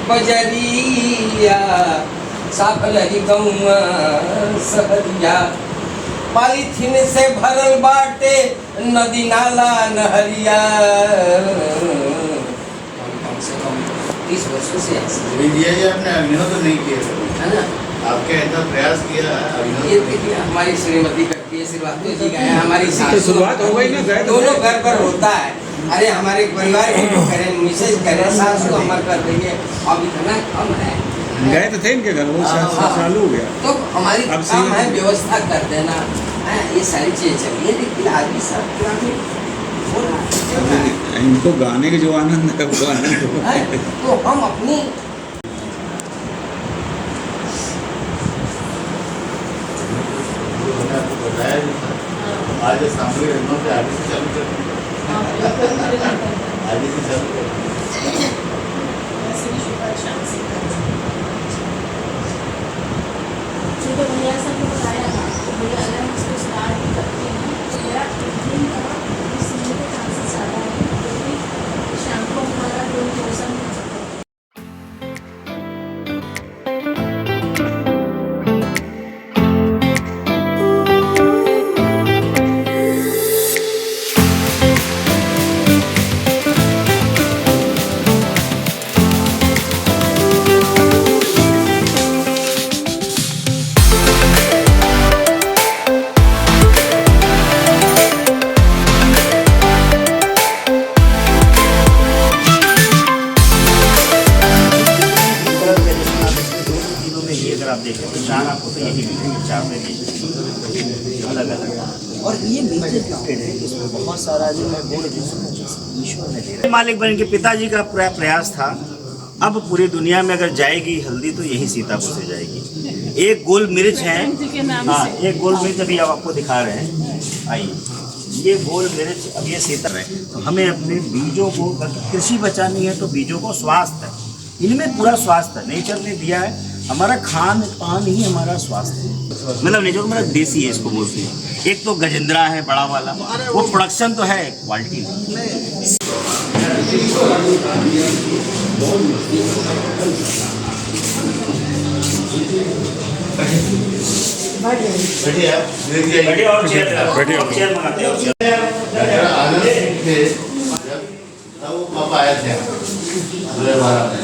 बजरिया साफल ही गौआ सहरिया पॉलीथीन से भरल बाटे नदी नाला नहरिया। कम से कम 30 वर्षों से आपने अभिनय तो नहीं किया है ना, आपके ऐसा प्रयास किया ये देखिए हमारी श्रीमती करती है, श्रीवास्तव जी गए हमारी शुरुआत हो गई ना, दोनों घर पर होता है। अरे हमारे परिवार के लोग करें, मिसेज करें, सास को अमर कर देंगे, अब इतना कम है। गए तो थे इनके घर, वो चालू हो गया। तो हमारी काम है व्यवस्था कर देना है, ये सारी चीजें चलिए। लेकिन आदमी सब इनको गाने के जो आनंद है वो आनंद है, तो हम अपनी आज सामने रहना से आगे से चालू कर आगे से चालू कर तो भैया सबको बताया था तो भैया अगर हम इसको स्टार्ट भी करते हैं तो मेरा एक दिन का इसमें के चांसेस ज़्यादा है क्योंकि शाम को हमारा जो मौसम आप देखें तो चार आपको तो यही मिलेंगे, चार वेरिएशन अलग अलग। और ये मेजर गिफ्टेड है, इसमें बहुत सारा जो है वो ईश्वर ने दे रहा है। मालिक बन के पिताजी का प्रयास था। अब पूरी दुनिया में अगर जाएगी हल्दी तो यही सीतापुर से जाएगी। एक गोल मिर्च है, हाँ एक गोल मिर्च अभी आप आपको दिखा रहे हैं, आइए ये गोल मिर्च अब ये सीता है। तो हमें अपने बीजों को, कृषि बचानी है तो बीजों को स्वास्थ्य है, इनमें पूरा स्वास्थ्य है, नेचर ने दिया है। हमारा खान पान ही हमारा स्वास्थ्य है, मतलब नेचर मतलब देसी है इसको बोलते हैं। एक तो गजेंद्रा है बड़ा वाला, वो प्रोडक्शन तो है, क्वालिटी नहीं। बैठिए और चेयर मंगाते हैं। वो पापा आए थे 2012 में।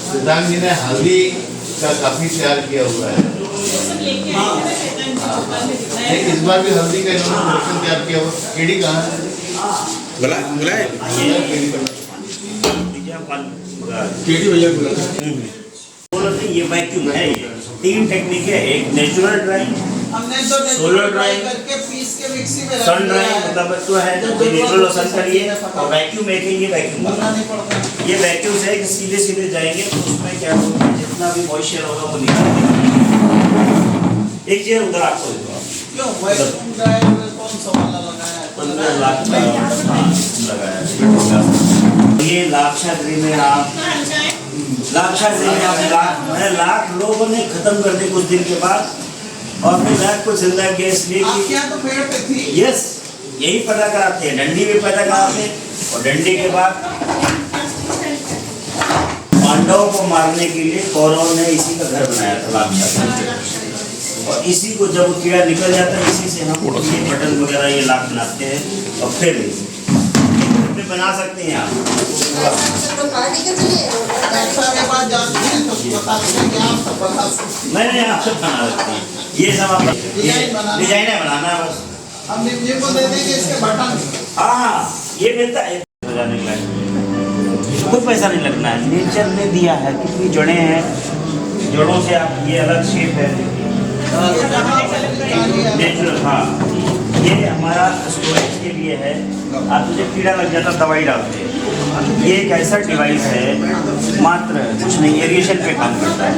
सिद्धांत जी ने हल्दी का काफी तैयार किया हुआ है। इस बार भी हल्दी का इन्होंने प्रोडक्शन तैयार किया हुआ। केडी कहाँ है? केडी भैया ये वैक्यूम है, ये 3 टेक्निक है, एक नेचुरल ड्राइंग, सोलर ड्राइंग करके पीस के मिक्सी में सन ड्राइंग, मतलब तो है जो नेचुरल और सन करिए, और वैक्यूम एक है, ये वैक्यूम ये वैक्यूम से कि सीधे सीधे जाएंगे तो उसमें क्या होगा, जितना भी मॉइस्चर होगा वो निकालेंगे। एक चीज उधर आपको क्यों वैक्यूम ड्राइंग कौन सा वाला लगाया है? 15 लाख लगाया है। ये लाक्षाद्री में आप लाख लोगों ने खत्म कर दी कुछ दिन के बाद, और फिर लाख को जिंदा किया इसलिए कि तो पेड़ पे थी। यस, यही पैदा कराते हैं, डंडी भी पैदा कराते हैं, और डंडी के बाद पांडवों को मारने के लिए कौरवों ने इसी का घर बनाया था लाक्षागृह, और इसी को जब कीड़ा निकल जाता है इसी से हम ये बटन वगैरह ये लाख बनाते हैं, और फिर बना सकते हैं आप। नहीं आप सब बना सकते हैं, ये सब आप डिजाइन है बनाना है बस। हम को दे देंगे इसके बटन। हाँ ये मिलता है, कोई पैसा नहीं लगना है, नेचर ने दिया है, कितनी जड़ें हैं, जड़ों से आप ये अलग शेप है नेचुरल। हाँ ये हमारा स्टोरेज के लिए है, आप मुझे कीड़ा लग जाता दवाई डालते हैं। ये एक ऐसा डिवाइस है, मात्र कुछ नहीं एरिएशन पे काम करता है।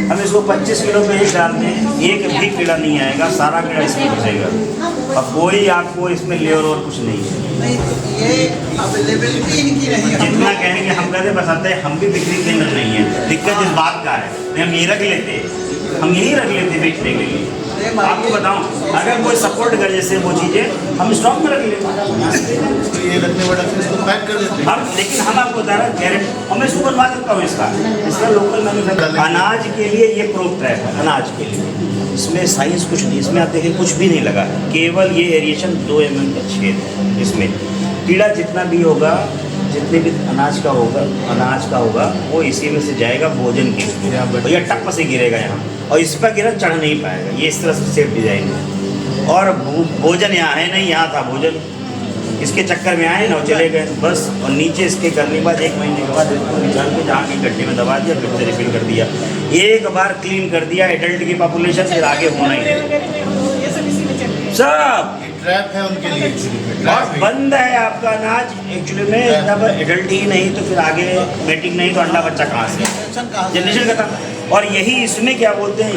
हम इसको 25 किलो पे ही डालते हैं, एक भी कीड़ा नहीं आएगा, सारा कीड़ा इसमें घुसेगा, और कोई आपको इसमें लेयर और कुछ नहीं है। जितना कहेंगे हम कहते बताते हैं, हम भी बिक्री केंद्र नहीं है, दिक्कत इस बात का है। हम ये रख लेते, हम यही रख लेते बेचने के लिए। आपको बताऊं, अगर कोई सपोर्ट करे जैसे वो चीज़ें हम स्टॉक में रख लेंगे, तो ये लगने वाला फिर इसको पैक कर देते हैं। हम, लेकिन हम आपको बता रहे हैं गारंटी, और मैं इसको बनवा सकता हूँ इसका लोकल मैन्युफैक्चर। अनाज के लिए ये प्रूफ ट्रैप है, अनाज के लिए इसमें साइंस कुछ नहीं, इसमें आप देखिए कुछ भी नहीं लगा, केवल ये एरिएशन 2 mm का छेद है। इसमें कीड़ा जितना भी होगा, जितने भी अनाज का होगा वो इसी में से जाएगा भोजन के लिए, भैया टप्प से गिरेगा यहाँ, और इस पर गिरा चढ़ नहीं पाएगा। ये इस तरह से सेफ डिजाइन है। और भोजन यहाँ है नहीं, यहाँ था भोजन, इसके चक्कर में आए ना और चले गए बस। और नीचे इसके करने के बाद 1 महीने के बाद इसको निकाल के जहाँ की गड्ढे में दबा दिया, फिर से रिफिल कर दिया। एक बार क्लीन कर दिया, एडल्ट की पॉपुलेशन फिर आगे होना ही नहीं सब। ट्रैप है उनके लिए और बंद है आपका अनाज एक्चुअली में, जब एडल्ट ही नहीं तो फिर आगे मेटिंग नहीं तो अंडा बच्चा कहाँ से, जनरेशन खत्म। और यही इसमें क्या बोलते हैं,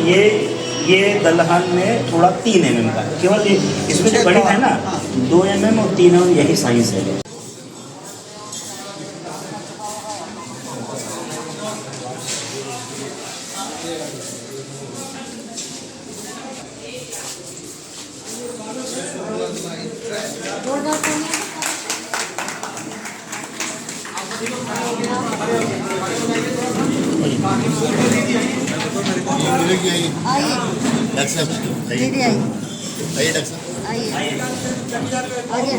ये दलहन में थोड़ा 3 mm का, केवल ये इसमें जो गणित है ना 2 mm और 3 mm, यही साइंस है। आइए डॉक्टर साहब, दीदी आइए आइए डॉक्टर साहब। आइए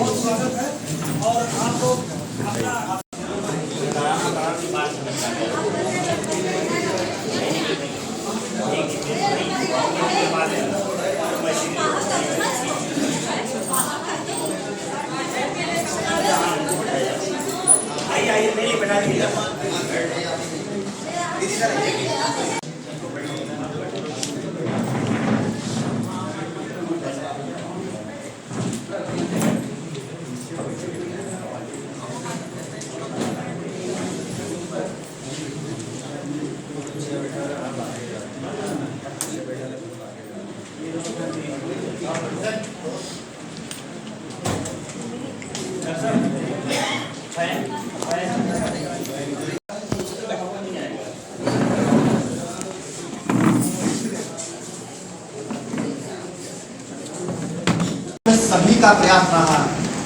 सभी का प्रयास रहा,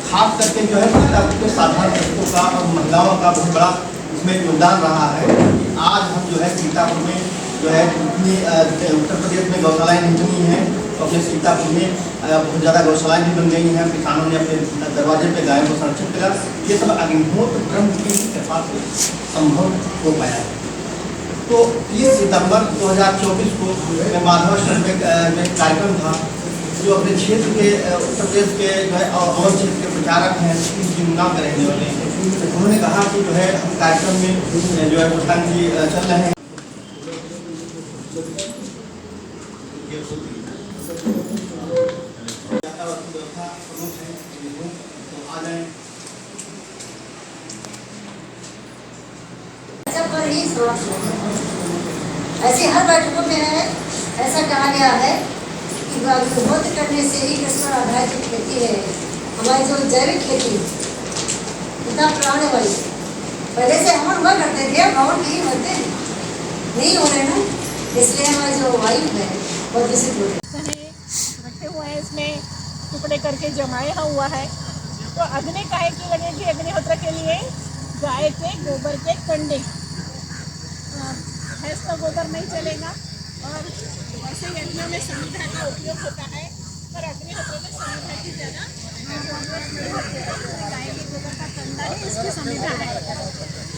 खास करके जो है साधारण बच्चों का और महिलाओं का बहुत बड़ा इसमें योगदान रहा है। आज हम जो है सीतापुर में जो है इतनी उत्तर प्रदेश में गौशालाएँ नहीं बनी हैं, तो अपने सीतापुर में बहुत ज़्यादा गौशालाएँ भी बन गई हैं। किसानों ने अपने दरवाजे पे गायों को संरक्षित करा। ये सब अग्निहोत्र ब्रह्म की कृपा से संभव हो पाया है। तो 30 सितंबर 2024 को माधवाश्रम में कार्यक्रम था, जो अपने क्षेत्र के उत्तर प्रदेश के जो है और क्षेत्र के प्रचारक हैं, इनकी गुणगान करेंगे वाले हैं। उन्होंने कहा कि जो है हम कार्यक्रम में जो है प्रधान जी चल रहे हैं। ऐसे हर बैठकों में है, ऐसा कहा गया है कि अग्निहोत्र करने से ही कृष्ण आधारित जो खेती है, हमारी जो जैविक खेती इतना पुराने वाली पहले से हम हुआ करते थे, गाँव नहीं होते नहीं हो रहे ना, इसलिए हमारी जो वायु है बहुत दूषित हो रही है। रखे हुए हैं, इसमें टुकड़े करके जमाया हुआ है। तो अग्नि काहे की लगेगी? अग्निहोत्र के लिए गाय के गोबर के कंडे, भैंस का गोबर नहीं चलेगा। और वैसे यज्ञों में समिधा का उपयोग होता है, पर अग्निहोत्र में समिधा की ज़्यादा जरूरत नहीं होती है। गाय के गोबर का कंडा ही इसकी समिधा है।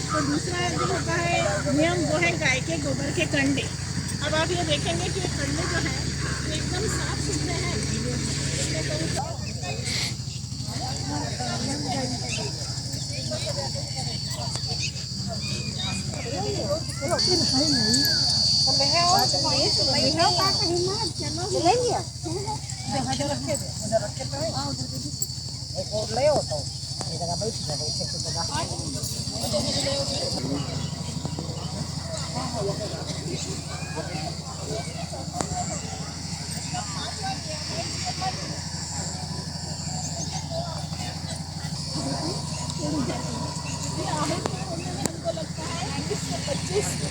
तो दूसरा जो होता है नियम, वो है गाय के गोबर के कंडे। अब आप ये देखेंगे कि कंडे जो हैं वो एकदम साफ सुथरे हैं, इसमें कोई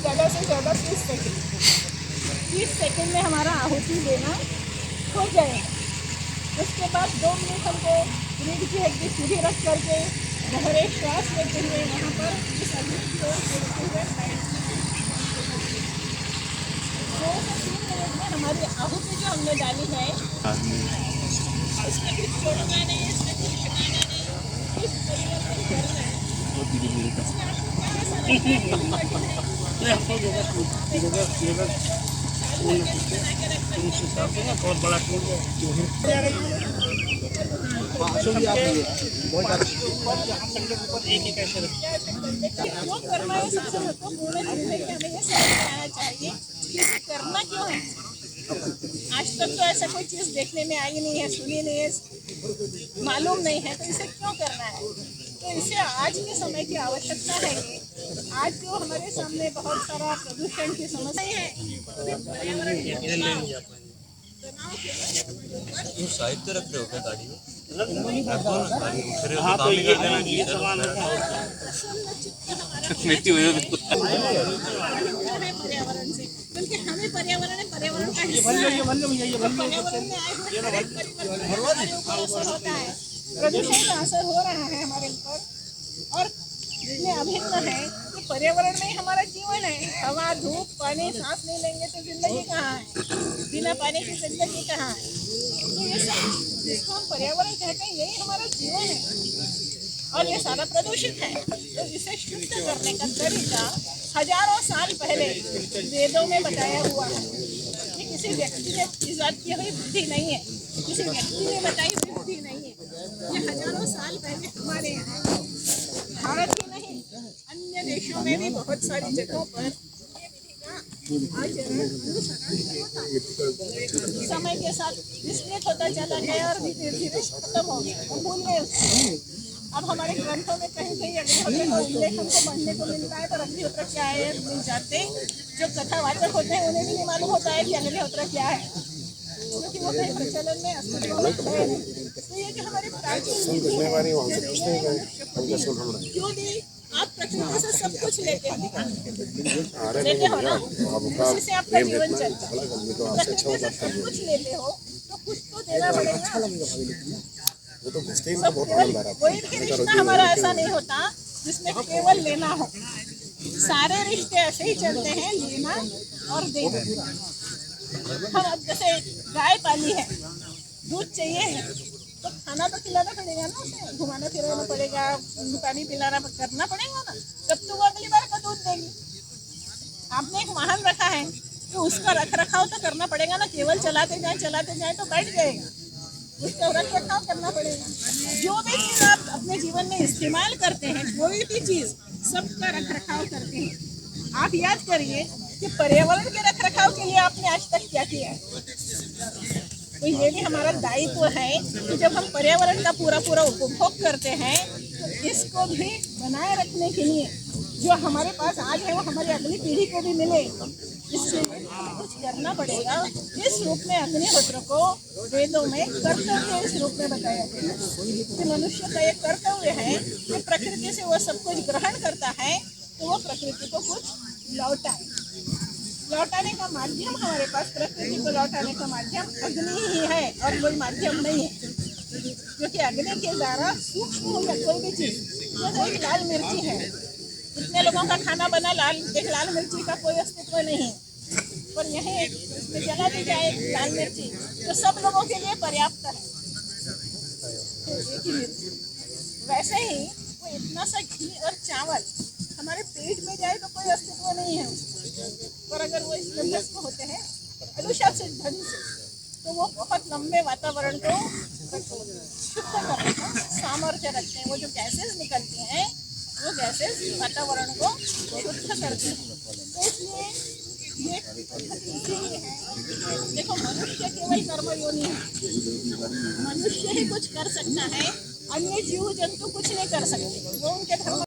ज़्यादा से ज़्यादा 30 सेकंड में हमारा आहुति देना हो जाएगा। उसके बाद 2 मिनट हमको रीढ़ की हड्डी सीधी रख करके गहरे श्वास लेते हुए वहाँ पर इस अग्नि की ओर देखते हुए बैठ 2 से 3 मिनट में हमारी आहुति जो हमने डाली है इसमें कुछ छोड़ना नहीं, इसमें कुछ हटाना नहीं, इस परिवर्तन करना है। इसमें आपको क्या ऐसा लगता है? बहुत बड़ा टूल जो करना है सबसे महत्वपूर्ण है कि हमें ये समझ में आना चाहिए कि इसे करना क्यों है। आज तक तो ऐसा कोई चीज़ देखने में आई नहीं है, सुनी नहीं है, मालूम नहीं है, तो इसे क्यों करना है। तो इसे आज के समय की आवश्यकता है। ये आज जो हमारे सामने बहुत सारा प्रदूषण की समस्या है, पर्यावरण साहित्य रख रहे हो क्या गाड़ी में? हाँ, तो ये सामान पर्यावरण से, क्योंकि हमें पर्यावरण का हिस्सा है। पर्यावरण में आए हुए हर एक परिवर्तन हमारे ऊपर असर होता है। प्रदूषण का असर हो रहा है हमारे ऊपर और इसमें अभिन्न है कि पर्यावरण में ही हमारा जीवन है। हवा, धूप, पानी, सांस नहीं लेंगे तो जिंदगी कहाँ है, बिना पानी की जिंदगी कहाँ है। तो ये सब जिसको हम पर्यावरण कहते हैं यही हमारा जीवन है और ये सारा प्रदूषित है। तो इसे शुद्ध करने का तरीका हजारों साल पहले वेदों में बताया हुआ है। ये किसी व्यक्ति ने इजाद की हुई बुद्धि नहीं है, किसी व्यक्ति ने बताई हुई बुद्धि नहीं है। ये हजारों साल पहले हमारे यहाँ भारत ही नहीं अन्य देशों में भी बहुत सारी जगहों पर ये विधि का आचरण अनुसरण होता है। समय के साथ विस्मृत होता चला गया और धीरे धीरे खत्म हो गया, हम भूल गए उसको। अब हमारे ग्रंथों में कहीं कहीं अग्निहोत्र का उल्लेख हमको पढ़ने को मिलता है, पर अग्निहोत्र क्या है मिल जाते। जो कथावाचक होते हैं उन्हें भी नहीं मालूम होता है कि अग्निहोत्र क्या है, क्योंकि वो कहीं प्रचलन में अस्तित्व में है नहीं। तो ये जो हमारे प्राचीन क्यों दी आप प्रकृति से सब कुछ लेते हो ना, उसी से आपका जीवन चलता है। प्रकृति से सब कुछ लेते हो तो कुछ तो देना पड़ेगा। सब कोई भी रिश्ता हमारा ऐसा नहीं होता जिसमें केवल लेना हो। सारे रिश्ते ऐसे ही चलते हैं, लेना और देना। हम अब जैसे गाय पाली है, दूध चाहिए है तो खाना तो खिलाना पड़ेगा ना, उसे घुमाना फिराना पड़ेगा, पानी पिलाना करना पड़ेगा ना, तब तो वो अगली बार का दूध देगी। आपने एक वाहन रखा है तो उसका रख रखाव तो करना पड़ेगा ना, केवल चलाते जाए तो बैठ जाएगा, उसका रख रखाव करना पड़ेगा। जो भी चीज़ आप अपने जीवन में इस्तेमाल करते हैं, कोई भी चीज़ सबका रख रखाव करते हैं। आप याद करिए कि पर्यावरण के रख रखाव के लिए आपने आज तक क्या किया है। तो ये भी हमारा दायित्व है कि जब हम पर्यावरण का पूरा उपभोग करते हैं तो इसको भी बनाए रखने के लिए जो हमारे पास आज है वो हमारी अगली पीढ़ी को भी मिले, इसलिए कुछ करना पड़ेगा। इस रूप में अग्निहोत्र को वेदों में कर्तव्य इस रूप में बताया गया कि मनुष्य का एक कर्तव्य है कि प्रकृति से वो सब कुछ ग्रहण करता है तो वो प्रकृति को कुछ लौटाए। लौटाने का माध्यम हमारे पास, प्रकृति को लौटाने का माध्यम अग्नि ही है और कोई माध्यम नहीं है, क्योंकि अग्नि के द्वारा सूक्ष्म हो कोई भी चीज। जैसे एक लाल मिर्ची है, इतने लोगों का खाना बना, एक लाल मिर्ची का कोई अस्तित्व नहीं है, पर यही इसमें जला दी जाए लाल मिर्ची तो सब लोगों के लिए पर्याप्त है। तो एक ही मिर्ची, वैसे ही वो इतना सा घी और चावल हमारे पेट में जाए तो कोई अस्तित्व नहीं है उसका, पर अगर वो इसमें भस्म होते हैं अनुशासित ढंग से तो वो बहुत लंबे वातावरण को शुद्ध करने का सामर्थ्य रखते हैं। वो जो गैसेस निकलती हैं वो गैसेस वातावरण को शुद्ध करती हैं। तो इसलिए ये पद्धति इसीलिए है। देखो, मनुष्य केवल कर्मयोनि है, मनुष्य ही कुछ कर सकता है, अन्य जीव जंतु कुछ नहीं कर सकते। वो उनके धर्म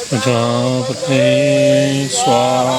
प्रजापते स्वाहा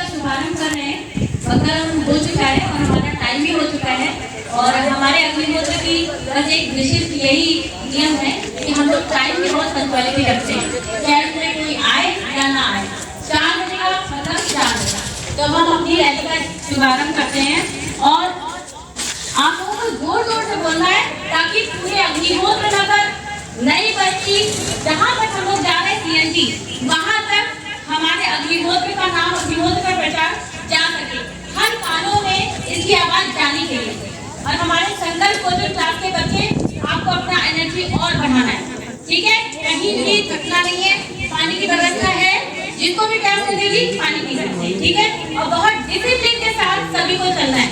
शुभारंभ कर रहे हैं। मकर हो चुका है और हमारा टाइम भी हो चुका है और हमारे अग्निहोत्र की बस एक विशिष्ट यही नियम है कि हम लोग टाइम की बहुत पंक्चुअलिटी रखते हैं, चाहे उसमें कोई आए या ना आए। 4 बजे का मतलब 4 बजे तो हम अपनी रैली का शुभारंभ करते हैं और आप लोगों को जोर जोर से बोलना है ताकि पूरे अग्निहोत्र नगर नई बस्ती जहाँ तक हम लोग जा रहे हैं CNG वहाँ तक हमारे अग्निहोत्र का नाम, अग्निहोत्र का प्रचार जा सके। हर कानों में इसकी आवाज जानी चाहिए और हमारे संकल्प को जो क्लास के बच्चे आपको अपना एनर्जी और बढ़ाना है, ठीक है? कहीं भी थकना नहीं है, पानी की व्यवस्था है, जिसको भी प्यास लगेगी पानी पी सकते हैं, ठीक है? और बहुत डिसिप्लिन के साथ सभी को चलना है।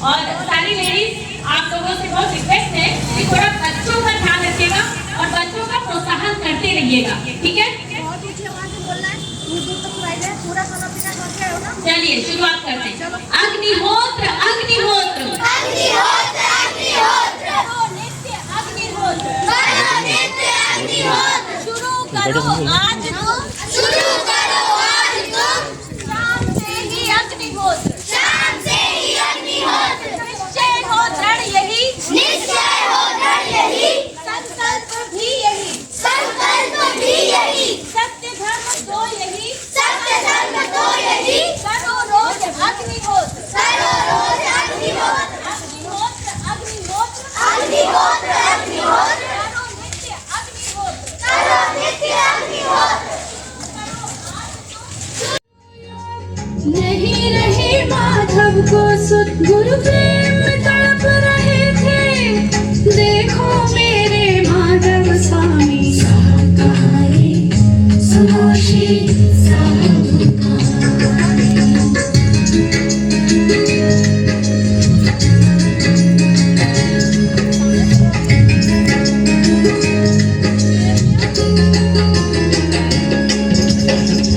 और सारी लेडीज आप लोगों से बहुत रिक्वेस्ट है कि थोड़ा बच्चों का ध्यान रखिएगा और बच्चों का प्रोत्साहन करते रहिएगा, ठीक है? चलिए शुरुआत करते हैं। अग्निहोत्र अग्निहोत्र अग्निहोत्र अग्निहोत्र नित्य अग्निहोत्र नित्य अग्निहोत्र शुरू करो आज तुम शुरू करो आज तुम शाम से ही अग्निहोत्र शाम से ही अग्निहोत्र निश्चय हो दृढ़ यही निश्चय हो दृढ़ यही संकल्प भी यही सत्य धर्म दो यही सत्य धर्म दो यही करो रोज अग्निहोत्र करो रोज अग्निहोत्र अग्निहोत्र अग्निहोत्र अग्निहोत्र अग्निहोत्र करो नित्य अग्निहोत्र नहीं रहे माधव को सुध गुरु प्रेम में तड़प रहे थे, देखो मेरे माधव स्वामी सुनोशी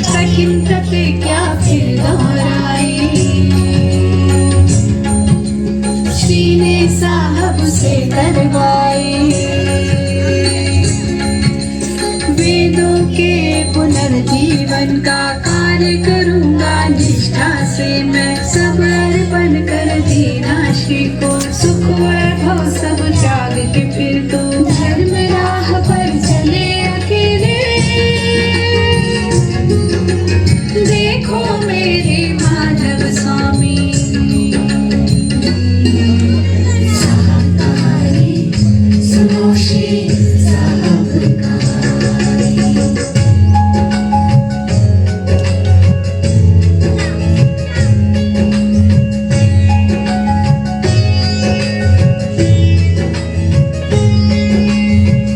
सखिन तपे क्या फिर दोहराई समोशी साहब कारी।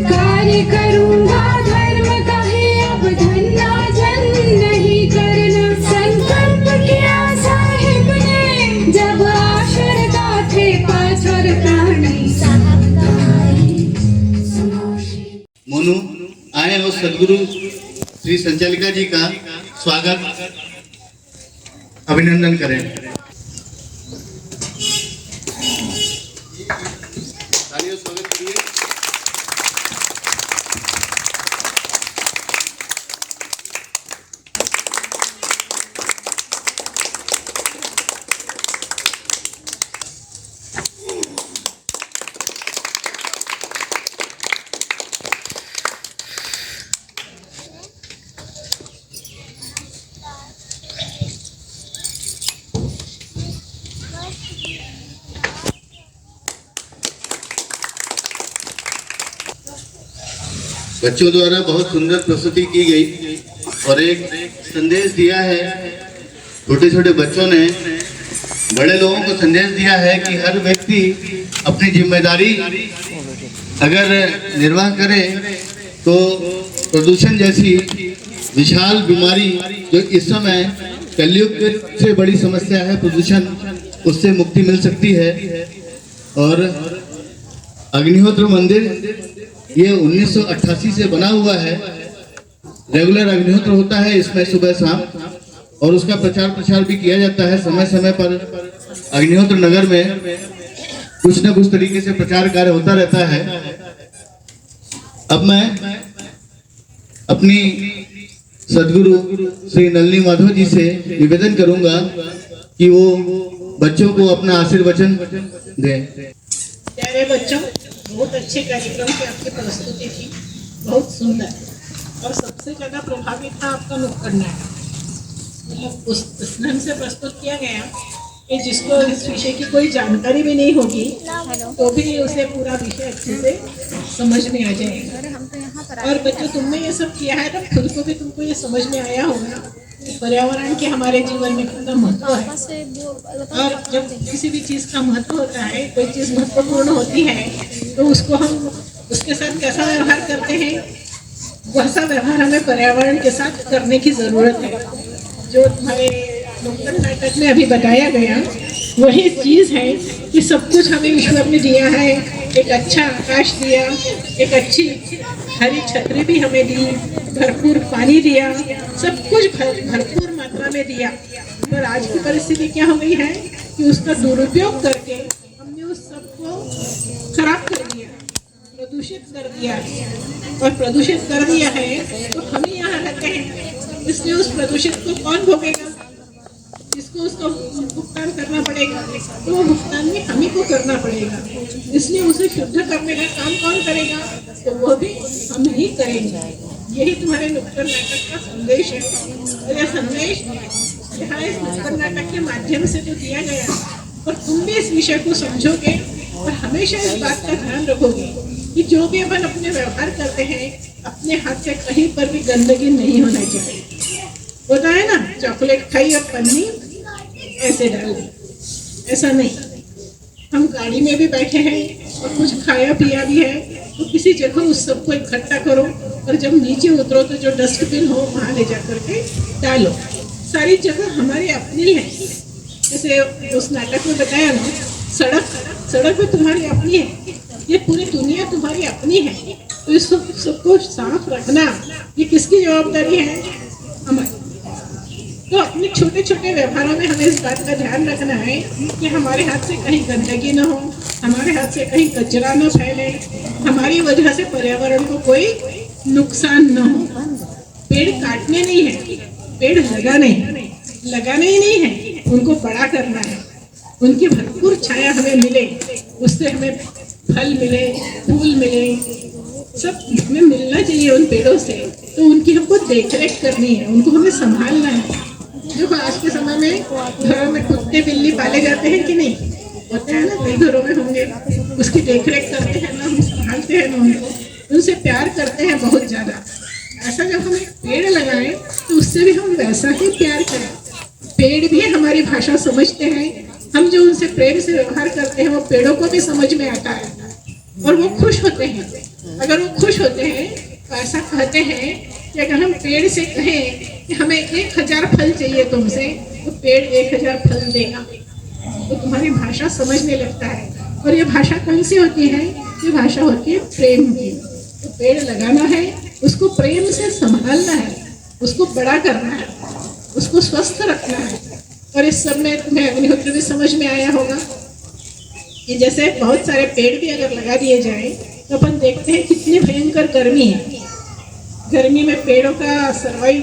कार्य करूँगा धर्म का है अब धन्ना जन नहीं करना। संकल्प किया साहिब ने जब आशरदा थे पाथर प्राणी साहब कारी समोशी। मोनू आए हो सदगुरु श्री संचालिका जी का स्वागत अभिनंदन करें। तालियों से स्वागत करिए। बच्चों द्वारा बहुत सुंदर प्रस्तुति की गई और एक संदेश दिया है। छोटे छोटे बच्चों ने बड़े लोगों को संदेश दिया है कि हर व्यक्ति अपनी जिम्मेदारी अगर निर्वाह करे तो प्रदूषण जैसी विशाल बीमारी जो इस समय कलयुग से बड़ी समस्या है प्रदूषण, उससे मुक्ति मिल सकती है। और अग्निहोत्र मंदिर ये 1988 से बना हुआ है। रेगुलर अग्निहोत्र होता है इसमें सुबह शाम, और उसका प्रचार प्रसार भी किया जाता है समय समय पर। अग्निहोत्र नगर में कुछ न कुछ तरीके से प्रचार कार्य होता रहता है। अब मैं अपनी सदगुरु श्री नलिनी माधव जी से निवेदन करूंगा कि वो बच्चों को अपना आशीर्वचन दें। प्यारे बच्चों, बहुत अच्छे कार्यक्रम की आपकी प्रस्तुति थी, बहुत सुंदर, और सबसे ज़्यादा प्रभावी था आपका नुक्कड़ नाटक। मतलब उस ढंग से प्रस्तुत किया गया कि जिसको इस विषय की कोई जानकारी भी नहीं होगी तो भी उसे पूरा विषय अच्छे से समझ में आ जाएगा। और बच्चों, तुमने ये सब किया है तो खुद को भी तुमको ये समझ में आया होगा पर्यावरण के हमारे जीवन में कितना महत्व है। और जब किसी भी चीज़ का महत्व होता है, कोई चीज़ महत्वपूर्ण होती है, तो उसको हम उसके साथ कैसा व्यवहार करते हैं, वैसा व्यवहार हमें पर्यावरण के साथ करने की ज़रूरत है। जो तुम्हारे नुक्कड़ नाटक में अभी बताया गया वही चीज़ है कि सब कुछ हमें ईश्वर ने दिया है। एक अच्छा आकाश दिया, एक अच्छी हरी छतरी भी हमें दी, भरपूर पानी दिया, सब कुछ भरपूर मात्रा में दिया। पर आज की परिस्थिति क्या हो गई है कि उसका दुरुपयोग करके हमने उस सब को खराब कर दिया, प्रदूषित कर दिया। और प्रदूषित कर दिया है तो हम ही यहाँ रहते हैं, इसलिए उस प्रदूषित को कौन भोगेगा? जिसको उसको भुगतान करना पड़ेगा, तो वो भुगतान भी हम ही को करना पड़ेगा। इसलिए उसे शुद्ध करने का काम कौन करेगा? तो वो भी हम ही करेंगे। यही तुम्हारे नुक्कड़ नाटक का संदेश है। और यह संदेश यहाँ इस नुक्कड़ नाटक के माध्यम से तो दिया गया, और तुम भी इस विषय को समझोगे और हमेशा इस बात का ध्यान रखोगे कि जो भी अपन अपने व्यवहार करते हैं, अपने हाथ से कहीं पर भी गंदगी नहीं होना चाहिए। होता है ना, चॉकलेट खाई और पन्नी ऐसे डाल दी, ऐसा नहीं। हम गाड़ी में भी बैठे हैं और कुछ खाया पिया भी है, तो किसी जगह उस सबको इकट्ठा करो, और जब नीचे उतरो तो जो डस्टबिन हो वहाँ ले जा करके डालो। सारी जगह हमारी अपनी है। जैसे उस नाटक में बताया ना, सड़क भी तुम्हारी अपनी है, ये पूरी दुनिया तुम्हारी अपनी है। तो इस सबको साफ रखना ये किसकी जवाबदारी है? हमारी। तो अपने छोटे छोटे व्यवहारों में हमें इस बात का ध्यान रखना है कि हमारे हाथ से कहीं गंदगी न हो, हमारे हाथ से कहीं कचरा न फैले, हमारी वजह से पर्यावरण को कोई नुकसान न हो। पेड़ काटने नहीं है, पेड़ लगाने ही नहीं है, उनको बड़ा करना है। उनकी भरपूर छाया हमें मिले, उससे हमें फल मिले, फूल मिले, सब हमें मिलना चाहिए उन पेड़ों से। तो उनकी हमको देखरेख करनी है, उनको हमें संभालना है। देखो आज के समय में घरों में कुत्ते बिल्ली पाले जाते हैं कि नहीं? होते हैं ना, कई घरों में होंगे। उसकी देखरेख करते हैं ना, हम संभालते समझते हैं उनको, उनसे प्यार करते हैं बहुत ज़्यादा। ऐसा जब हम एक पेड़ लगाएं तो उससे भी हम वैसा ही प्यार करें। पेड़ भी हमारी भाषा समझते हैं, हम जो उनसे प्रेम से व्यवहार करते हैं वो पेड़ों को भी समझ में आता है और वो खुश होते हैं। अगर वो खुश होते हैं तो ऐसा कहते हैं कि अगर हम पेड़ से कहें कि हमें 1000 फल चाहिए तुमसे, तो पेड़ 1000 फल देगा। तो तुम्हारी भाषा समझने लगता है। और ये भाषा कौन सी होती है? ये भाषा होती है प्रेम की। तो पेड़ लगाना है, उसको प्रेम से संभालना है, उसको बड़ा करना है, उसको स्वस्थ रखना है। और इस सब में तुम्हें अग्निहोत्र भी समझ में आया होगा कि जैसे बहुत सारे पेड़ भी अगर लगा दिए जाएं तो अपन देखते हैं कितनी भयंकर गर्मी है। गर्मी में पेड़ों का सर्वाइव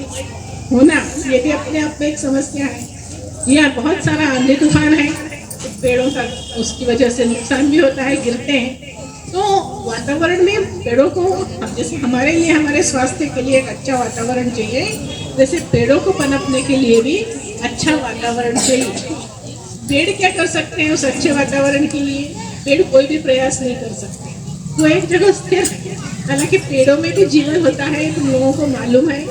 होना ये भी अपने आप में एक समस्या है। यहाँ बहुत सारा आंधी तूफान है, तो पेड़ों का उसकी वजह से नुकसान भी होता है, गिरते हैं। तो वातावरण में पेड़ों को, जैसे हमारे लिए हमारे स्वास्थ्य के लिए एक अच्छा वातावरण चाहिए, वैसे पेड़ों को पनपने के लिए भी अच्छा वातावरण चाहिए। पेड़ क्या कर सकते हैं उस अच्छे वातावरण के लिए? पेड़ कोई भी प्रयास नहीं कर सकते, वो एक जगह स्थिर है। हालांकि पेड़ों में भी जीवन होता है, तुम लोगों को मालूम है,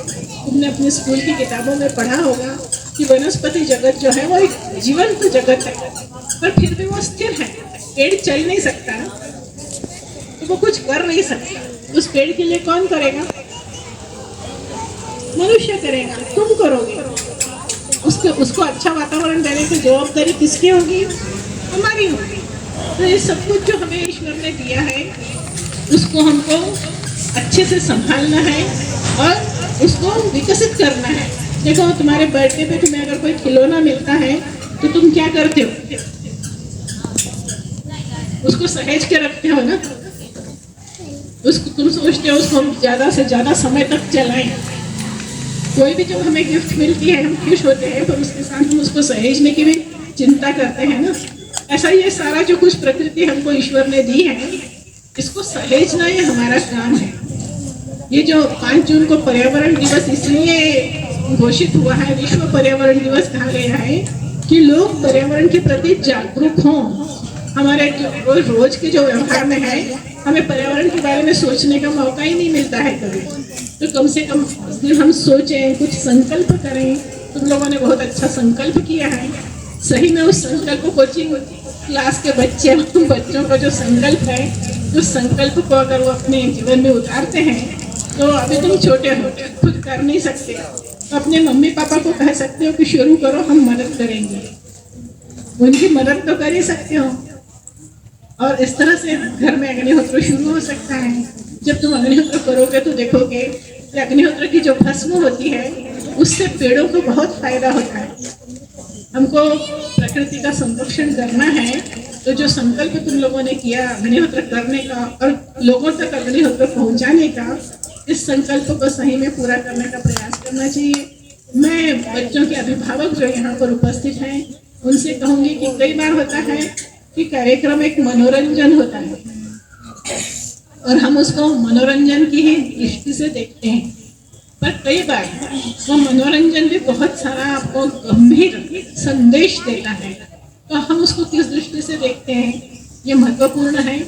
तुमने अपने स्कूल की किताबों में पढ़ा होगा कि वनस्पति जगत जो है वो एक जीवंत जगत है, पर फिर भी वो स्थिर है। पेड़ चल नहीं सकता, तो वो कुछ कर नहीं सकता। उस पेड़ के लिए कौन करेगा? मनुष्य करेगा, तुम करोगे। उसको अच्छा वातावरण देने की जवाबदारी किसकी होगी? हमारी होगी। तो ये सब कुछ जो हमें ईश्वर ने दिया है उसको हमको अच्छे से संभालना है और उसको विकसित करना है। देखो, तुम्हारे बर्थडे पे तुम्हें अगर कोई खिलौना मिलता है तो तुम क्या करते हो? उसको सहेज के रखते हो ना। उसको तुम सोचते हो उसको हम ज़्यादा से ज़्यादा समय तक चलाएं। कोई भी जब हमें गिफ्ट मिलती है हम खुश होते हैं, पर उसके साथ हम उसको सहेजने की भी चिंता करते हैं ना। ऐसा ये सारा जो कुछ प्रकृति हमको ईश्वर ने दी है, इसको सहेजना ये हमारा काम है। ये जो 5 जून को पर्यावरण दिवस इसलिए घोषित हुआ है, विश्व पर्यावरण दिवस कहा गया है कि लोग पर्यावरण के प्रति जागरूक हों। हमारे रोज के जो व्यवहार में है, हमें पर्यावरण के बारे में सोचने का मौका ही नहीं मिलता है कभी। तो कम से कम उस दिन हम सोचें, कुछ संकल्प करें। तुम लोगों ने बहुत अच्छा संकल्प किया है। सही में उस संकल्प को कोचिंग क्लास के बच्चों का जो संकल्प है, उस संकल्प को अगर वो अपने जीवन में उतारते हैं, तो अभी तुम छोटे हो, खुद कर नहीं सकते, तो अपने मम्मी पापा को कह सकते हो कि शुरू करो, हम मदद करेंगे। उनकी मदद तो कर ही सकते हो। और इस तरह से घर में अग्निहोत्र शुरू हो सकता है। जब तुम अग्निहोत्र करोगे तो देखोगे कि अग्निहोत्र की जो भस्म होती है उससे पेड़ों को बहुत फायदा होता है। हमको प्रकृति का संरक्षण करना है, तो जो संकल्प तुम लोगों ने किया अग्निहोत्र करने का और लोगों तक अग्निहोत्र पहुंचाने का, इस संकल्प को सही में पूरा करने का प्रयास करना चाहिए। मैं बच्चों के अभिभावक जो यहाँ पर उपस्थित हैं उनसे कहूँगी कि कई बार होता है कि कार्यक्रम एक मनोरंजन होता है और हम उसको मनोरंजन की ही दृष्टि से देखते हैं, पर कई बार वो मनोरंजन भी बहुत सारा आपको गंभीर संदेश देता है। तो हम उसको किस दृष्टि से देखते हैं, ये महत्वपूर्ण है।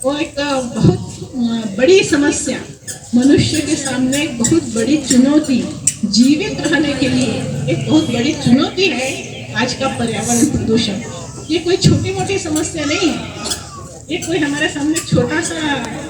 वो एक बहुत बड़ी समस्या, मनुष्य के सामने एक बहुत बड़ी चुनौती, जीवित रहने के लिए एक बहुत बड़ी चुनौती है आज का पर्यावरण प्रदूषण। ये कोई छोटी मोटी समस्या नहीं है, ये कोई हमारे सामने छोटा सा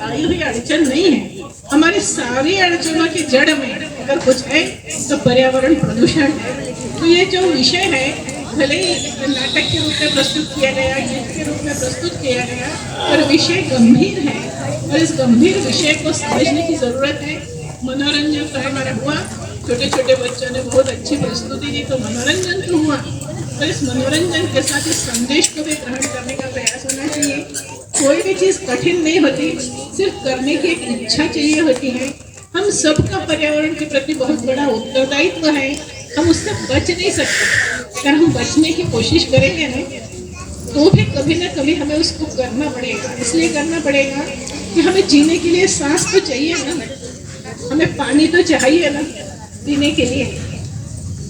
आई हुई अड़चन नहीं है। हमारी सारी अड़चनों की जड़ में अगर कुछ है तो पर्यावरण प्रदूषण है। तो ये जो विषय है, भले ही नाटक के रूप में प्रस्तुत किया गया, गीत के रूप में प्रस्तुत किया गया, पर विषय गंभीर है और इस गंभीर विषय को समझने की जरूरत है। मनोरंजन तो हमारा हुआ, छोटे छोटे बच्चों ने बहुत अच्छी प्रस्तुति दी, तो मनोरंजन तो हुआ, पर इस मनोरंजन के साथ इस संदेश को भी ग्रहण करने का प्रयास होना चाहिए। कोई भी चीज़ कठिन नहीं होती, सिर्फ करने की एक इच्छा चाहिए होती है। हम सबका पर्यावरण के प्रति बहुत बड़ा उत्तरदायित्व है, हम उससे बच नहीं सकते। अगर हम बचने की कोशिश करेंगे ना, तो भी कभी ना कभी हमें उसको करना पड़ेगा। इसलिए करना पड़ेगा कि हमें जीने के लिए सांस तो चाहिए ना, हमें पानी तो चाहिए ना पीने के लिए,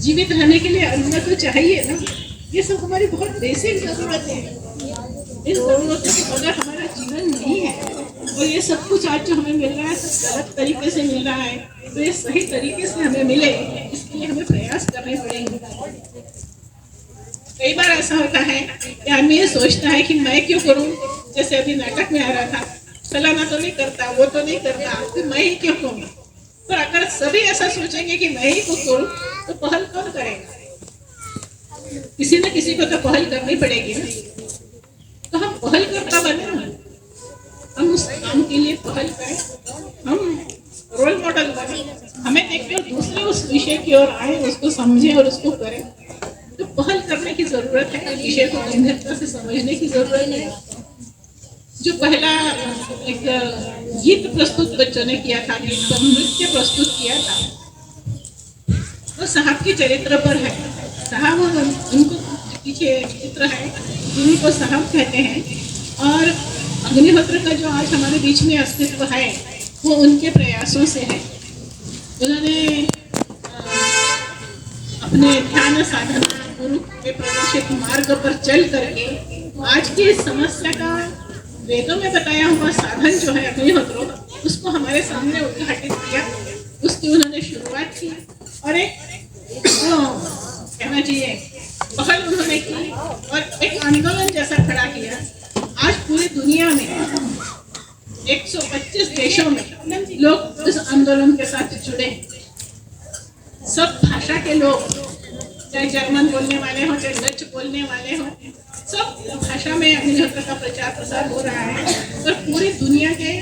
जीवित रहने के लिए अन्न तो चाहिए ना। ये सब हमारी बहुत बेसिक ज़रूरत है। इन ज़रूरतों के बगैर हमारा जीवन नहीं है। और ये सब कुछ आज जो हमें मिल रहा है सब गलत तरीके से मिल रहा है, तो ये सही तरीके से हमें मिले इसके लिए हमें प्रयास करने पड़ेंगे। कई बार ऐसा होता है कि आदमी ये सोचता है कि मैं क्यों करूं, जैसे अभी नाटक में आ रहा था, फलाना तो नहीं करता, वो तो नहीं करता, तो मैं ही क्यों करूं। पर अगर सभी ऐसा सोचेंगे कि मैं ही को करूं तो पहल कौन करेगा? किसी न किसी को तो पहल करनी पड़ेगी ना। तो हम पहल करता बने, हम उस काम के लिए पहल करें, हम रोल मॉडल बने, हमें देखकर दूसरे उस विषय की ओर आए, उसको समझें और उसको करें। तो पहल करने की जरूरत है, विषय को गंभीरता से समझने की जरूरत है। जो पहला एक गीत प्रस्तुत बच्चों ने किया था, गीत नृत्य प्रस्तुत किया था, वो साहब के चरित्र पर है। साहब उनको पीछे चित्र है, जिनको साहब कहते हैं। और अग्निहोत्र का जो आज हमारे बीच में अस्तित्व है वो उनके प्रयासों से है। उन्होंने अपने ध्यान साधना गुरु के प्रदर्शित मार्ग पर चल करके आज की इस समस्या का वेदों में बताया हुआ साधन जो है अग्निहोत्र, उसको हमारे सामने उद्घाटित किया, उसकी उन्होंने शुरुआत की और एक कहना चाहिए पहल उन्होंने की और एक आंदोलन जैसा खड़ा किया। आज पूरी दुनिया में 125 देशों में लोग इस आंदोलन के साथ जुड़े। सब भाषा के लोग, चाहे जर्मन बोलने वाले हो, चाहे डच बोलने वाले हो, सब भाषा में अग्निहोत्र का प्रचार प्रसार हो रहा है और पूरी दुनिया के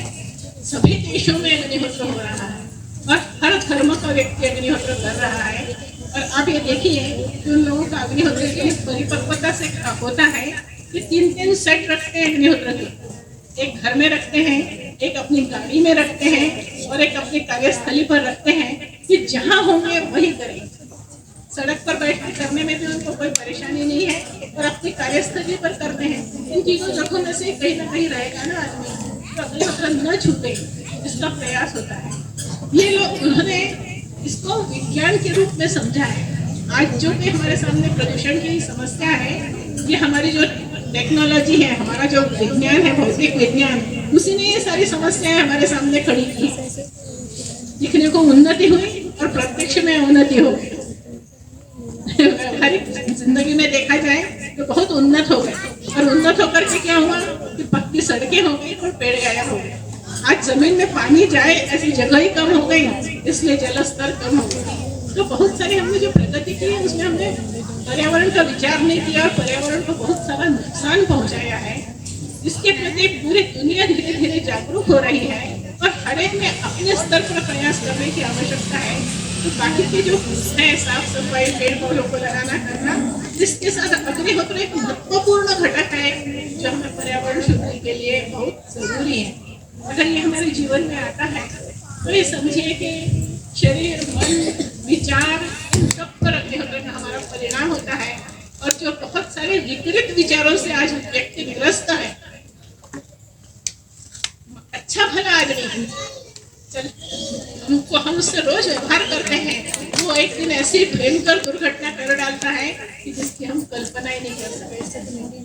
सभी देशों में अग्निहोत्र हो रहा है और हर धर्म का व्यक्ति अग्निहोत्र कर रहा है। और आप ये देखिए कि उन लोगों का अग्निहोत्र की परिपक्वता से होता है कि 3-3 सेट रखते हैं अग्निहोत्र के, एक घर में रखते हैं, एक अपनी गाड़ी में रखते हैं और एक अपनी कार्यस्थली पर रखते हैं कि जहाँ होंगे वही करें। सड़क पर बैठ कर करने में भी उनको कोई परेशानी नहीं है और अपनी कार्यस्थली पर करते हैं। इन चीज़ों जगहों में से कहीं ना कहीं रहेगा ना आदमी, तो अग्निहोत्र न छूटे, इसका प्रयास होता है। ये लोग उन्होंने इसको विज्ञान के रूप में समझा है। आज जो भी हमारे सामने प्रदूषण की समस्या है, ये हमारी जो टेक्नोलॉजी है, हमारा जो विज्ञान है, भौतिक विज्ञान, उसी ने ये सारी समस्याएं हमारे सामने खड़ी की। दिखने को उन्नति हुई और प्रत्यक्ष में उन्नति हो गई। व्यावहारिक जिंदगी में देखा जाए तो बहुत उन्नत हो गए और उन्नत होकर के क्या हुआ कि पक्की सड़कें हो गई और पेड़ गायब हो गए। आज जमीन में पानी जाए ऐसी जगह ही कम हो गई, इसलिए जल स्तर कम हो गया। तो बहुत सारी हमने जो प्रगति की है उसमें हमने पर्यावरण का विचार नहीं किया और पर्यावरण को बहुत सारा नुकसान पहुंचाया है। इसके प्रति पूरी दुनिया धीरे धीरे जागरूक हो रही है और हर एक में अपने स्तर पर प्रयास करने की आवश्यकता है। तो बाकी के जो है साफ सफाई, पेड़ पौधों को लगाना करना, इसके साथ अग्निहोत्र एक महत्वपूर्ण घटक है जो हमें पर्यावरण शुद्धि के लिए बहुत जरूरी है। अगर ये हमारे जीवन में आता है तो ये समझिए कि शरीर, मन, विचार, इन सब पर अग्निहोत्र का हमारा परिणाम होता है। और जो बहुत सारे विकृत विचारों से आज व्यक्ति ग्रस्त है, अच्छा भला आदमी चल हमको, हम उससे रोज व्यवहार करते हैं, वो एक दिन ऐसी भयंकर दुर्घटना कर डालता है कि जिसकी हम कल्पना ही नहीं कर सकते।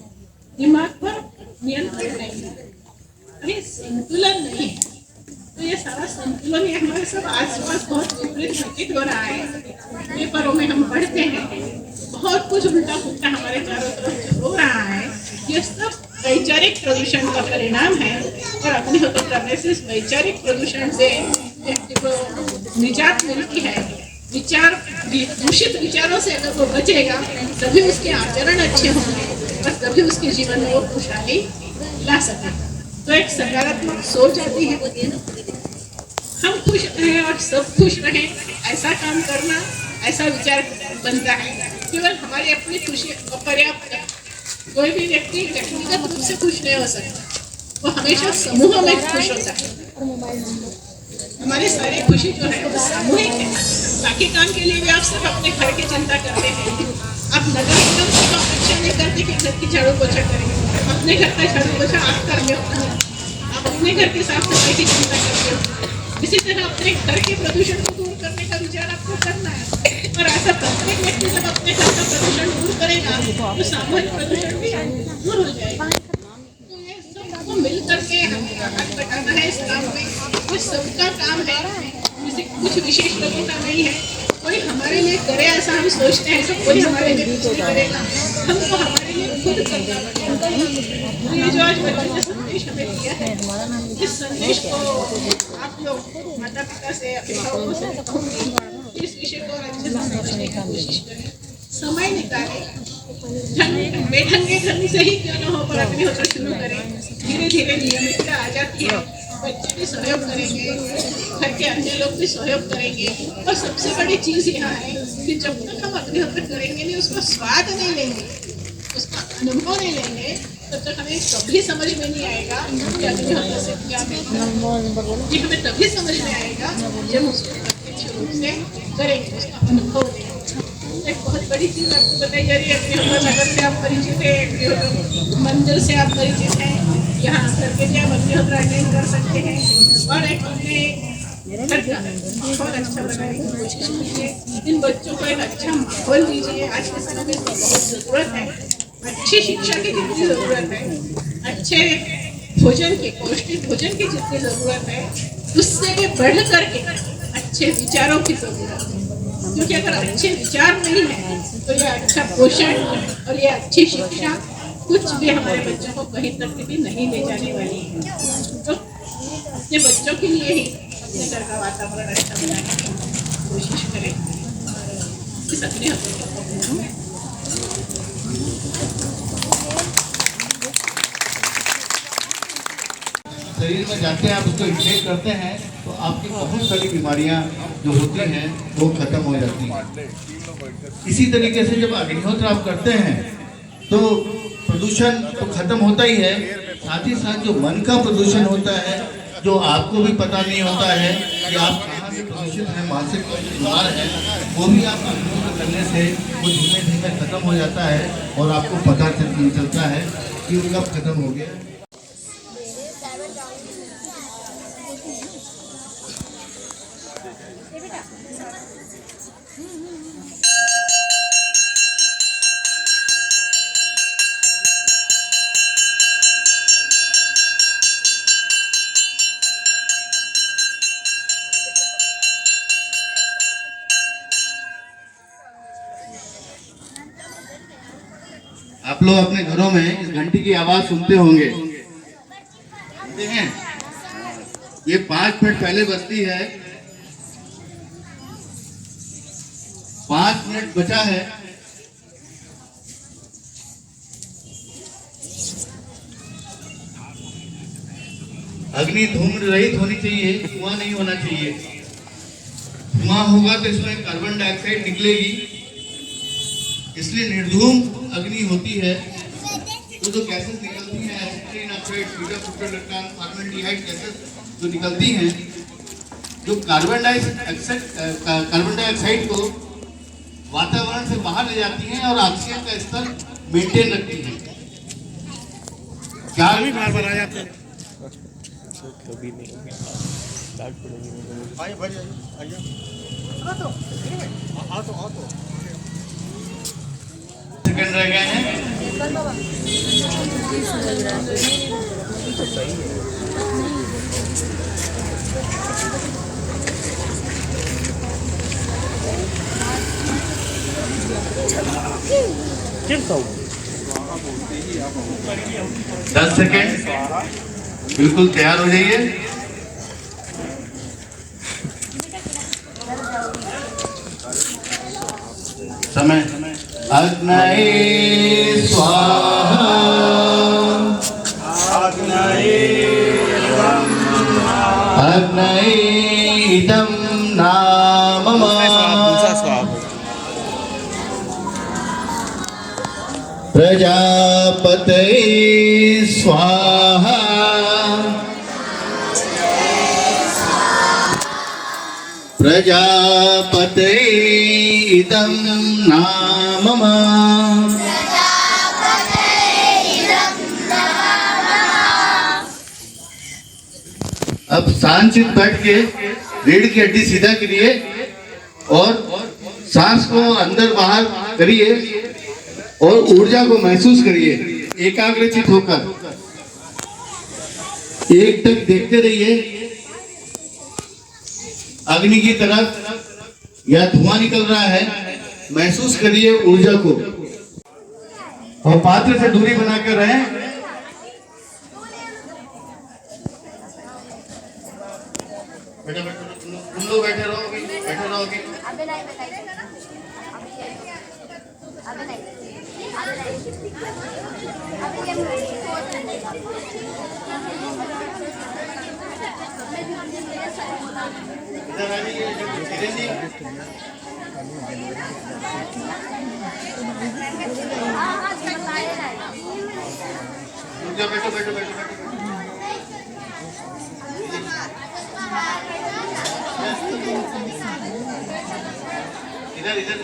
दिमाग पर नियंत्रण नहीं है, ये संतुलन नहीं है। तो ये सारा संतुलन ये हमारे सब आसपास बहुत विपरीत घटित हो रहा है। पेपरों में हम पढ़ते हैं, बहुत कुछ उल्टा पुल्टा हमारे चारों तरफ हो रहा है। ये सब वैचारिक प्रदूषण का परिणाम है और अग्निहोत्र करने से इस वैचारिक प्रदूषण से व्यक्ति को निजात मिलती है। विचार, दूषित विचारों से अगर वो बचेगा तभी उसके आचरण अच्छे होंगे और तभी उसके जीवन में वो खुशहाली ला सकेगा। तो एक सकारात्मक सोच आती है, हम खुश रहें और सब खुश रहें, ऐसा काम करना, ऐसा विचार बनता है। केवल हमारी अपनी खुशी अपर्याप्त है। कोई भी व्यक्ति व्यक्तिगत रूप से खुश नहीं हो सकता, वो हमेशा समूह में खुश होता है। हमारी सारी खुशी जो है वो सामूहिक है। बाकी काम के लिए भी आप सिर्फ अपने घर की चिंता करते हैं। आप नगर निगम से अपेक्षा नहीं करते कि घर की झाड़ू पोछा करें, अपने घर का झाड़ू पोछा आप कर रहे हो, आप अपने घर की साफ सफाई की चिंता करते हो। इसी तरह अपने घर के प्रदूषण को दूर करने का विचार आपको करना है और ऐसा प्रत्येक व्यक्ति जब अपने घर का प्रदूषण दूर करेगा तो सामूहिक प्रदूषण भी दूर हो जाएगा। तो ये सब मिल करके हमें हाथ बटाना है इस काम में, वो सबका काम है, कुछ विशेष लोगों का नहीं है। कोई हमारे लिए करे ऐसा हम सोचते हैं तो कोई हमारे लिए कुछ नहीं करेगा, हमको हमारे लिए खुद करना पड़ेगा। तो ये जो आज बच्चों ने संदेश हमें दिया है, इस संदेश को आप लोग माता पिता से, अभिभावकों से कहूँगी, इस विषय को और अच्छे से समझने की कोशिश करें, समय निकालें, बेढंगे ढंग से ही क्यों न हो पर अग्निहोत्र शुरू करें। धीरे धीरे नियमितता आ जाती है, बच्चे भी सहयोग करेंगे, घर के अन्य लोग भी सहयोग करेंगे। और सबसे बड़ी चीज़ यहाँ है कि जब तक हम अग्निहोत्र करेंगे नहीं, उसका स्वाद नहीं लेंगे, उसका अनुभव नहीं लेंगे, तब तक हमें कभी समझ में नहीं आएगा कि अग्निहोत्र से क्या मिलता है। ये हमें तभी समझ में आएगा जब उसको प्रत्यक्ष रूप से करेंगे, उसका अनुभव लेंगे। एक बहुत बड़ी चीज़ आपको बताई जा रही है, अग्निहोत्र नगर से आप परिचित हैं, अग्निहोत्र मंदिर से आप परिचित हैं, यहाँ करके भी आप अग्निहोत्र अटेंड कर सकते हैं। और एक हमने बहुत अच्छा बनाने की कोशिश कीजिए, इन बच्चों को एक अच्छा माहौल दीजिए। आज के समय में इसकी बहुत ज़रूरत है, अच्छी शिक्षा की जितनी ज़रूरत है, अच्छे भोजन की, पौष्टिक भोजन की जितनी ज़रूरत है, उससे भी बढ़ करके अच्छे विचारों की ज़रूरत है। क्योंकि अगर अच्छे विचार नहीं है तो ये अच्छा पोषण और ये अच्छी शिक्षा कुछ भी हमारे बच्चों को कहीं तक भी नहीं ले जाने वाली है। तो अपने बच्चों के लिए ही अपने घर का वातावरण अच्छा बनाने की कोशिश करें। इस अपने शरीर में जाते हैं, आप उसको इंटेक करते हैं तो आपकी बहुत सारी बीमारियां जो होती हैं वो खत्म हो जाती हैं। इसी तरीके से जब अग्निहोत्र आप करते हैं तो प्रदूषण तो खत्म होता ही है, साथ ही साथ जो मन का प्रदूषण होता है, जो आपको भी पता नहीं होता है कि आप कहाँ से प्रदूषित हैं, मानसिक बीमार हैं, वो भी आप अग्निहोत्र करने से वो धीमे धीमे खत्म हो जाता है और आपको पता चलता है कि वो कब खत्म हो गया। आप लोग अपने घरों में इस घंटी की आवाज सुनते होंगे, सुनते हैं? ये 5 मिनट पहले बजती है, 5 मिनट बचा है। अग्नि धूम रहित होनी चाहिए, धुआं नहीं होना चाहिए। धुआं होगा तो इसमें कार्बन डाइऑक्साइड निकलेगी, इसलिए निर्धूम अग्नि होती है। तो जो गैसेस निकलती हैं, एसिटिलीन ऑक्साइड, फ्लोरोफोटोइलेक्ट्रॉन, फॉर्मल्डिहाइड गैसेस जो निकलती हैं, जो कार्बन डाइऑक्साइड को वातावरण से बाहर ले जाती हैं और ऑक्सीजन का स्तर मेंटेन रखती हैं। क्या भी बार-बार आ जाते हैं। सेकंड रह गए हैं। दस सेकंड, बिल्कुल तैयार हो जाइए। समय। अग्नये स्वाहा, अग्नये इदं नाम प्रजापतये स्वाहा, प्रजापतये इदं नाम अब शांतित बैठ के रीढ़ की हड्डी सीधा करिए और सांस को अंदर बाहर करिए और ऊर्जा को महसूस करिए एकाग्रचित होकर। एक टक देखते रहिए अग्नि की तरफ, या धुआं निकल रहा है, महसूस करिए ऊर्जा को, और पात्र से दूरी बनाकर रहें। बेटा तुम लोग बैठे रहोगे, बैठे रहोगे। बैठो बैठो बैठो इधर इधर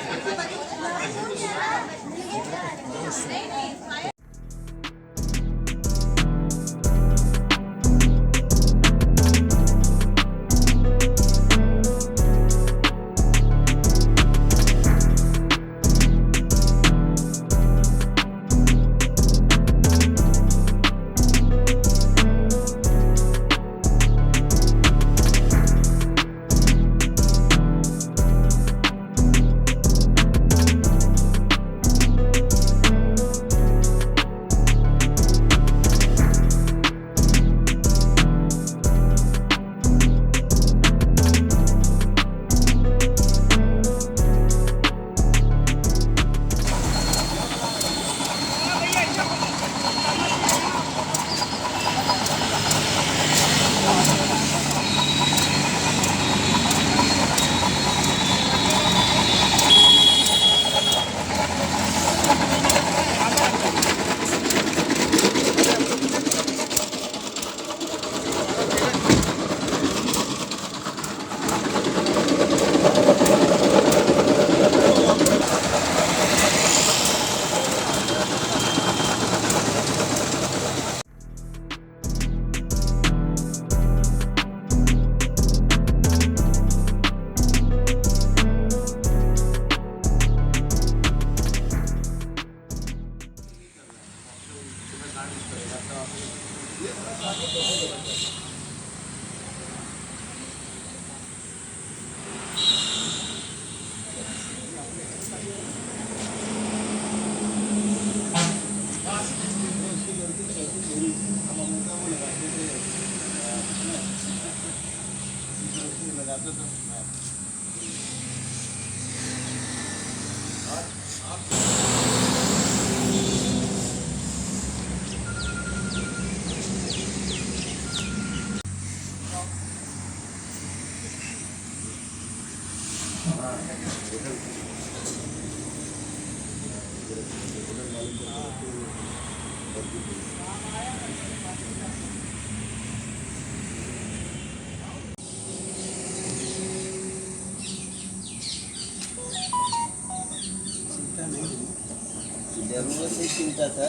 जरूरत से चिंता था।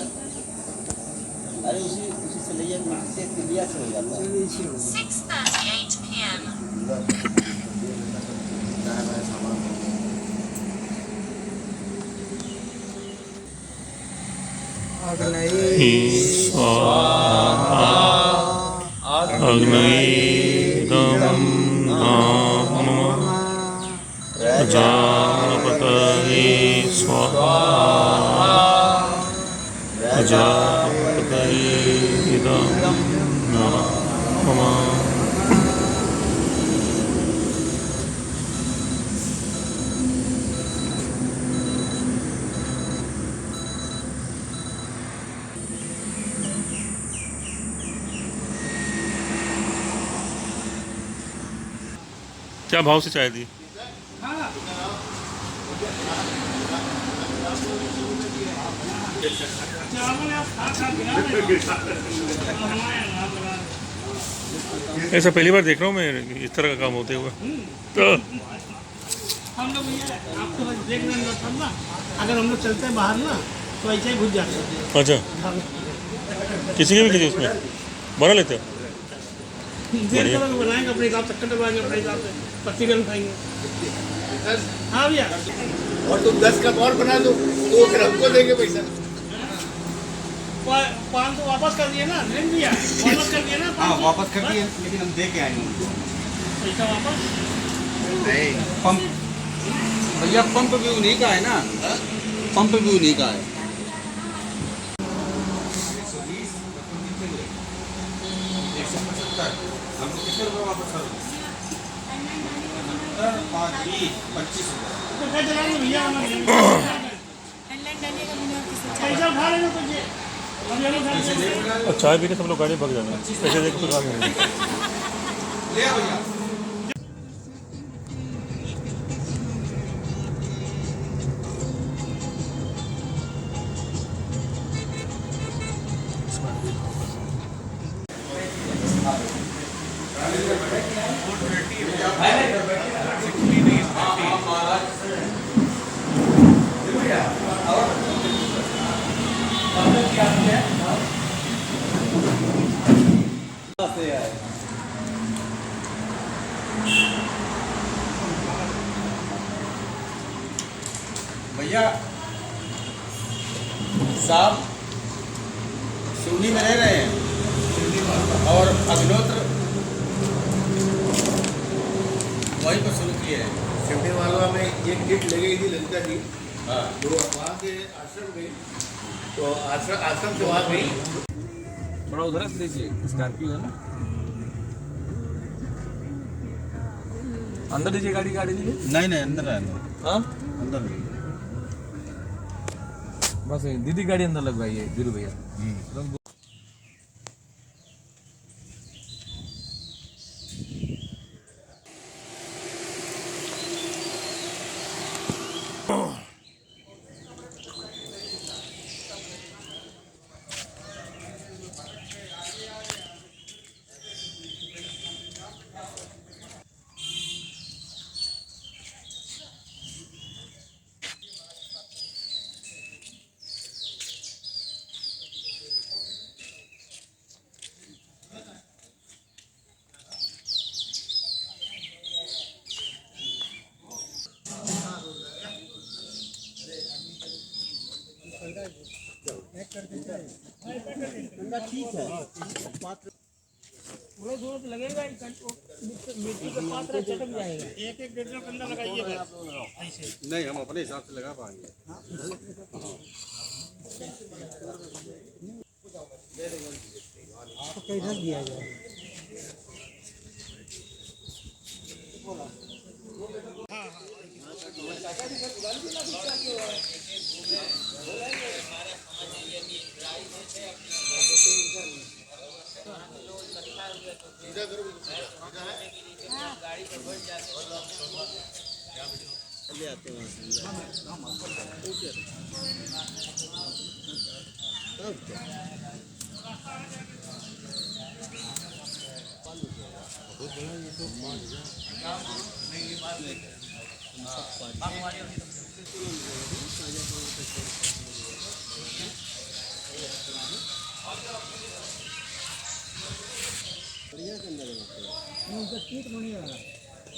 अरे उसी से ले से क्लियर से हो जाता है। 6:38 p.m. अग्नयेदं नमः प्रजापतये स्वाहा प्रजापतये इदं नमः। क्या भाव से चाय दी? ऐसा पहली बार देख रहा हूँ मैं इस तरह का काम होते हुए। तो हम लोग आपको बस देख रहे हैं ना, अगर हम लोग चलते हैं बाहर ना तो ऐसे ही घुस जाते हैं। अच्छा, किसी के भी किसी उसमें बना लेते हो? बनाएंगे अपने हिसाब से, चक्कर दबाएंगे अपने हिसाब से, पत्ती गन खाएंगे। हाँ भैया, और तुम 10 कप और बना दो तो फिर हमको देंगे पैसा। पाँच तो वापस कर दिए ना, नहीं दिया वापस कर दिया ना। हाँ वापस कर दिए, लेकिन हम दे के आए उनको पैसा वापस नहीं। पंप भैया, पंप भी उन्हीं का है ना, पंप भी उन्हीं का है। हमको कितने रुपये वापस करो? 25 तो क्या चलाएंगे भैया? पैसा उठा लेना तुझे, अभी हम उठा लेंगे। और चाय पीने सब लोग गाड़ी भाग जाना, पैसे देकर फिर काम नहीं। ले आ भैया। भैया साहब सिवनी में रह रहे हैं और अग्निहोत्र वहीं पर शुरू किए हैं। सिवनी वाला में एक गेट लगेगी थी ललिता जी, हाँ तो वहाँ के आश्रम गई, तो आश्रम से वहाँ गई। थोड़ा उधर से दीजिए, स्कॉर्पियो है ना, अंदर दीजिए गाड़ी, गाड़ी दीजिए। नहीं नहीं अंदर रहना, हाँ अंदर नहीं। बस दीदी गाड़ी अंदर लगवाइए धीरू भैया। थोड़ा दूर तो लगेगा ही, मिट्टी का पात्र चटक जाएगा। एक एक डेढ़ कंधा लगाइए ऐसे। नहीं हम अपने हिसाब से लगा पाएंगे। आपको कैसा दिया जाए?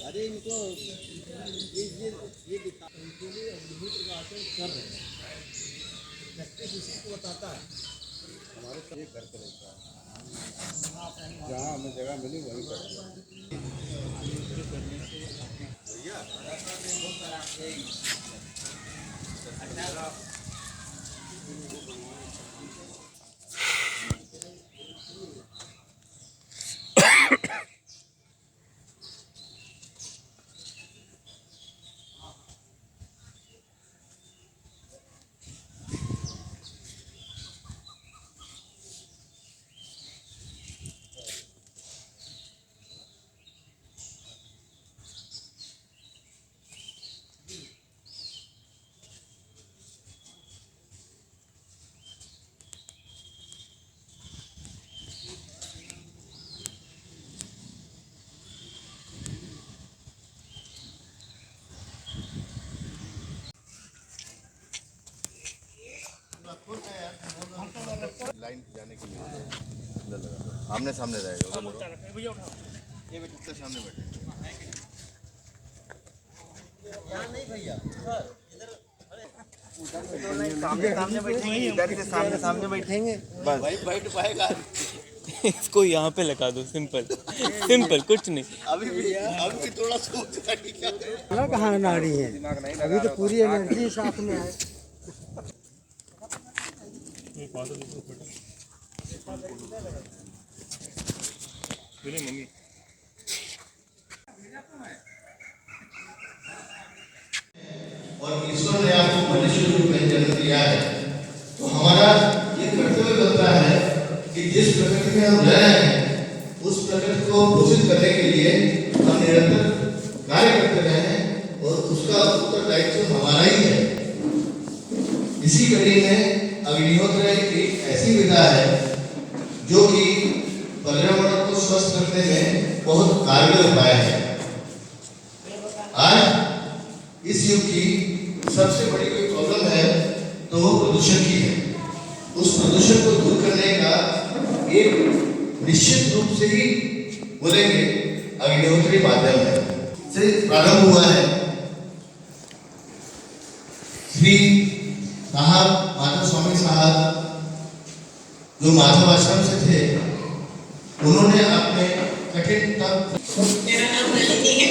अरे इनको ये दिखा, इनके लिए अग्निहोत्र का आचरण कर रहे हैं, प्रैक्टिस इसी को बताता है। हमारे ये घर पर रहता है, जहाँ हमें जगह मिली वहीं करते लाइन जाने के लिए आमने सामने रहेगा, ये बेटे सामने बैठे नहीं भैया, सामने बैठेंगे, इधर से सामने बैठेंगे बस। बैठ पाएगा इसको यहाँ पे लगा दो, सिंपल सिंपल, कुछ नहीं। अभी थोड़ा सोच क्या कहाँ नारी है, अभी तो पूरी एनर्जी साथ में है। मम्मी और ईश्वर ने आपको मनुष्य रूप में जन्म दिया है, तो हमारा ये कर्तव्य बनता है कि जिस प्रकृति में हम रह रहे हैं उस प्रकृति को पोषित करने के लिए हम निरंतर कार्य करते रहें और उसका उत्तरदायित्व हमारा ही है। इसी कड़ी में अग्निहोत्र एक ऐसी विधा है जो कि पर्यावरण को स्वस्थ रखने में बहुत कारगर उपाय है। आज इस युग की सबसे बड़ी कोई प्रॉब्लम है तो वो प्रदूषण की है। उस प्रदूषण को दूर करने का एक निश्चित रूप से ही बोलेंगे अग्निहोत्री माध्यम है से प्रारंभ हुआ है। श्री साहब माधव स्वामी साहब जो माधव आश्रम से थे, उन्होंने अपने कठिन तप। मेरा नाम नलिनी है।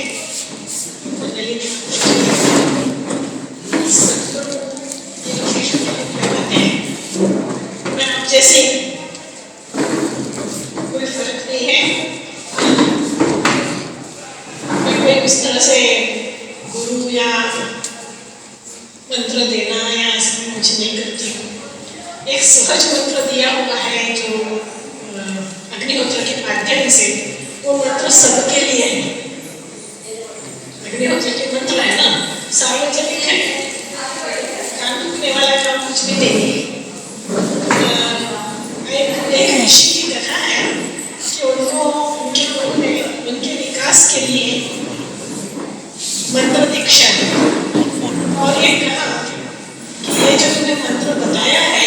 मैं आप जैसे कोई फर्क नहीं है, मैं इस तरह से गुरु या मंत्र देना या ऐसा मैं कुछ नहीं करती हूँ। एक सहज मंत्र दिया हुआ है जो अग्निहोत्र के माध्यम से, वो मंत्र सबके लिए है। अग्निहोत्र के मंत्र है ना, सार्वजनिक है, काम करने वाला काम कुछ भी नहीं है। एक ऋषि की कथा है कि उनके विकास के लिए मंत्र दीक्षा दी और ये कहा कि ये जो तुमने मंत्र बताया है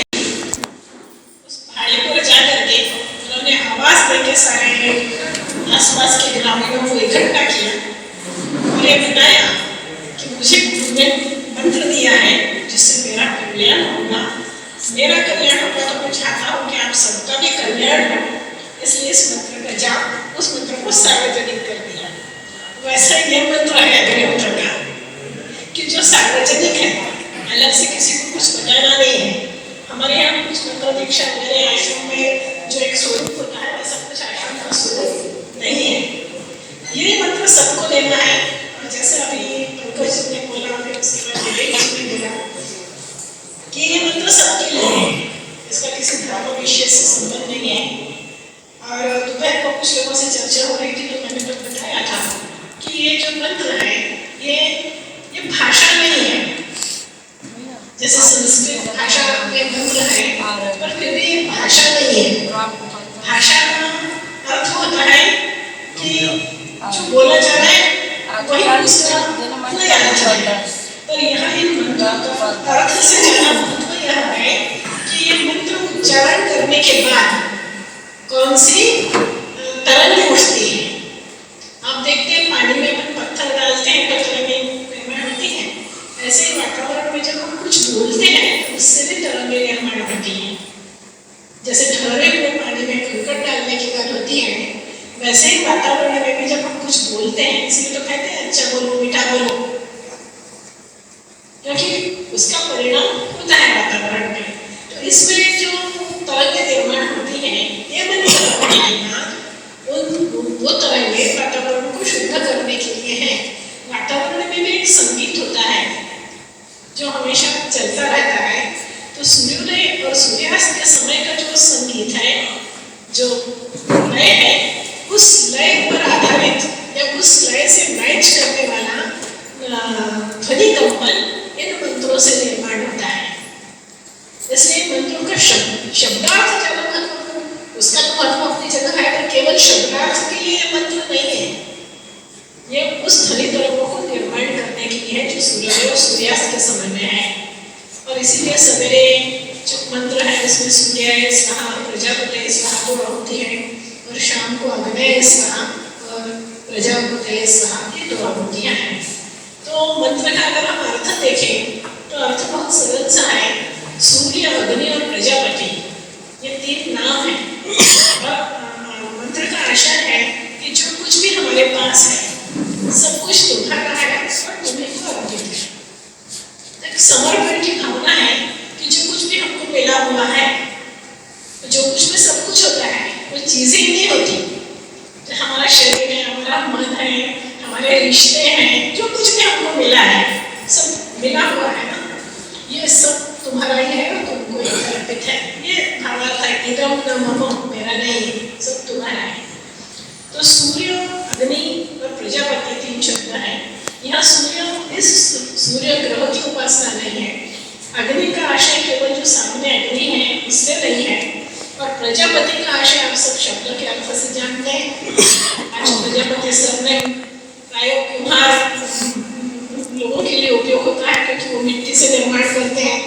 उस पहाड़ी पर जा करके उन्होंने आवाज देके सारे आसपास के ग्रामीणों को इकट्ठा किया और ये बताया कि मुझे तुमने मंत्र दिया है जिससे मेरा कल्याण होगा। मेरा कल्याण होगा तो मैं चाहता हूँ कि आप सबका भी कल्याण हो, इसलिए इस मंत्र का जाप, उस मंत्र को सार्वजनिक कर दिया। वैसा ये मंत्र है अग्निहोत्र का कि जो सार्वजनिक है, अलग से किसी को कुछ बताना नहीं है। हमारे यहाँ कुछ मंत्र दीक्षा मेरे आश्रम में जो एक स्वरूप होता है वैसा कुछ आश्रम का स्वरूप नहीं है। ये मंत्र सबको लेना है। और जैसे अभी पंकज ने बोला, फिर उसके बाद ने बोला कि ये मंत्र सबके लिए है, इसका किसी धर्म विषय से संबंध नहीं है। और दोपहर को कुछ लोगों से चर्चा हो रही थी तो मैंने तो बताया था कि ये जो मंत्र है ये भाषा नहीं है। जैसे संस्कृत भाषा में मंत्र है पर फिर भी ये भाषा नहीं है। भाषा का अर्थ होता है कि जो बोला जा रहा है वही उसका नहीं आना चाहिए। पर यहाँ इन मंत्रों का अर्थ से ज़्यादा महत्व यह है कि ये मंत्र उच्चारण करने के बाद कौन सी तरंग उठती है। आप देखते हैं पानी में अपन पत्थर डालते हैं तो तरंगें होती हैं, ऐसे ही वातावरण में जब हम कुछ बोलते हैं तो उससे भी तरंगें निर्माण होती हैं। जैसे ठहरे हुए पानी में कंकड़ डालने की बात होती है, वैसे ही वातावरण में भी जब हम कुछ बोलते हैं, इसलिए तो कहते हैं अच्छा बोलो मीठा बोलो, क्योंकि उसका परिणाम होता है वातावरण में। तो इसमें जो तरंगें निर्माण होती हैं, ये मैंने वो तरंगें वातावरण को शुद्ध करने के लिए है। वातावरण में भी एक संगीत होता है जो हमेशा चलता रहता है। तो सूर्योदय और सूर्यास्त के समय का जो संगीत है, जो लय है, उस लय पर आधारित या उस लय से मैच करने वाला ध्वनि कंपन इन मंत्रों से निर्माण होता है। इसलिए मंत्रों का शब्दार्थ ज्यादा महत्वपूर्ण, उसका तो महत्व अपनी जगह है, पर केवल शब्दार्थ के लिए मंत्र नहीं है। ये उस ध्वनि तरंगों को निर्माण करने के लिए जो सूर्योदय और सूर्यास्त के समय में है। और इसीलिए सवेरे जो मंत्र है उसमें सूर्याय स्वाहा, प्रजापतये स्वाहा तो आहुति है, और शाम को अग्नये स्वाहा और प्रजापतये स्वाहा, ये दो आहुतियाँ हैं। तो मंत्र का अगर हम अर्थ देखें तो अर्थ बहुत सरल सब कुछ तुम्हारा है और तुम्हें को अर्पित है। एक समर्पण की भावना है कि जो कुछ भी हमको मिला हुआ है, जो कुछ भी सब कुछ होता है, वो चीजें ही नहीं होती। जो हमारा शरीर है, हमारा मन है, हमारे रिश्ते हैं, जो कुछ भी हमको मिला है, सब मिला हुआ है ना, ये सब तुम्हारा ही है और तुमको ही अर्पित है। ये भावार्थ है, इदम न मम, मेरा नहीं, सब तुम्हारा है। तो सूर्य, अग्नि और प्रजापति 3 शब्द है। यहाँ सूर्य, इस सूर्य ग्रह की उपासना नहीं है। अग्नि का आशय केवल जो सामने अग्नि है उससे नहीं है, और प्रजापति का आशय आप सब शब्दों के अर्थ से जानते हैं। आज प्रजापति शब्द प्राय कुम्हार लोगों के लिए उपयोग होता है, क्योंकि वो मिट्टी से निर्माण करते हैं।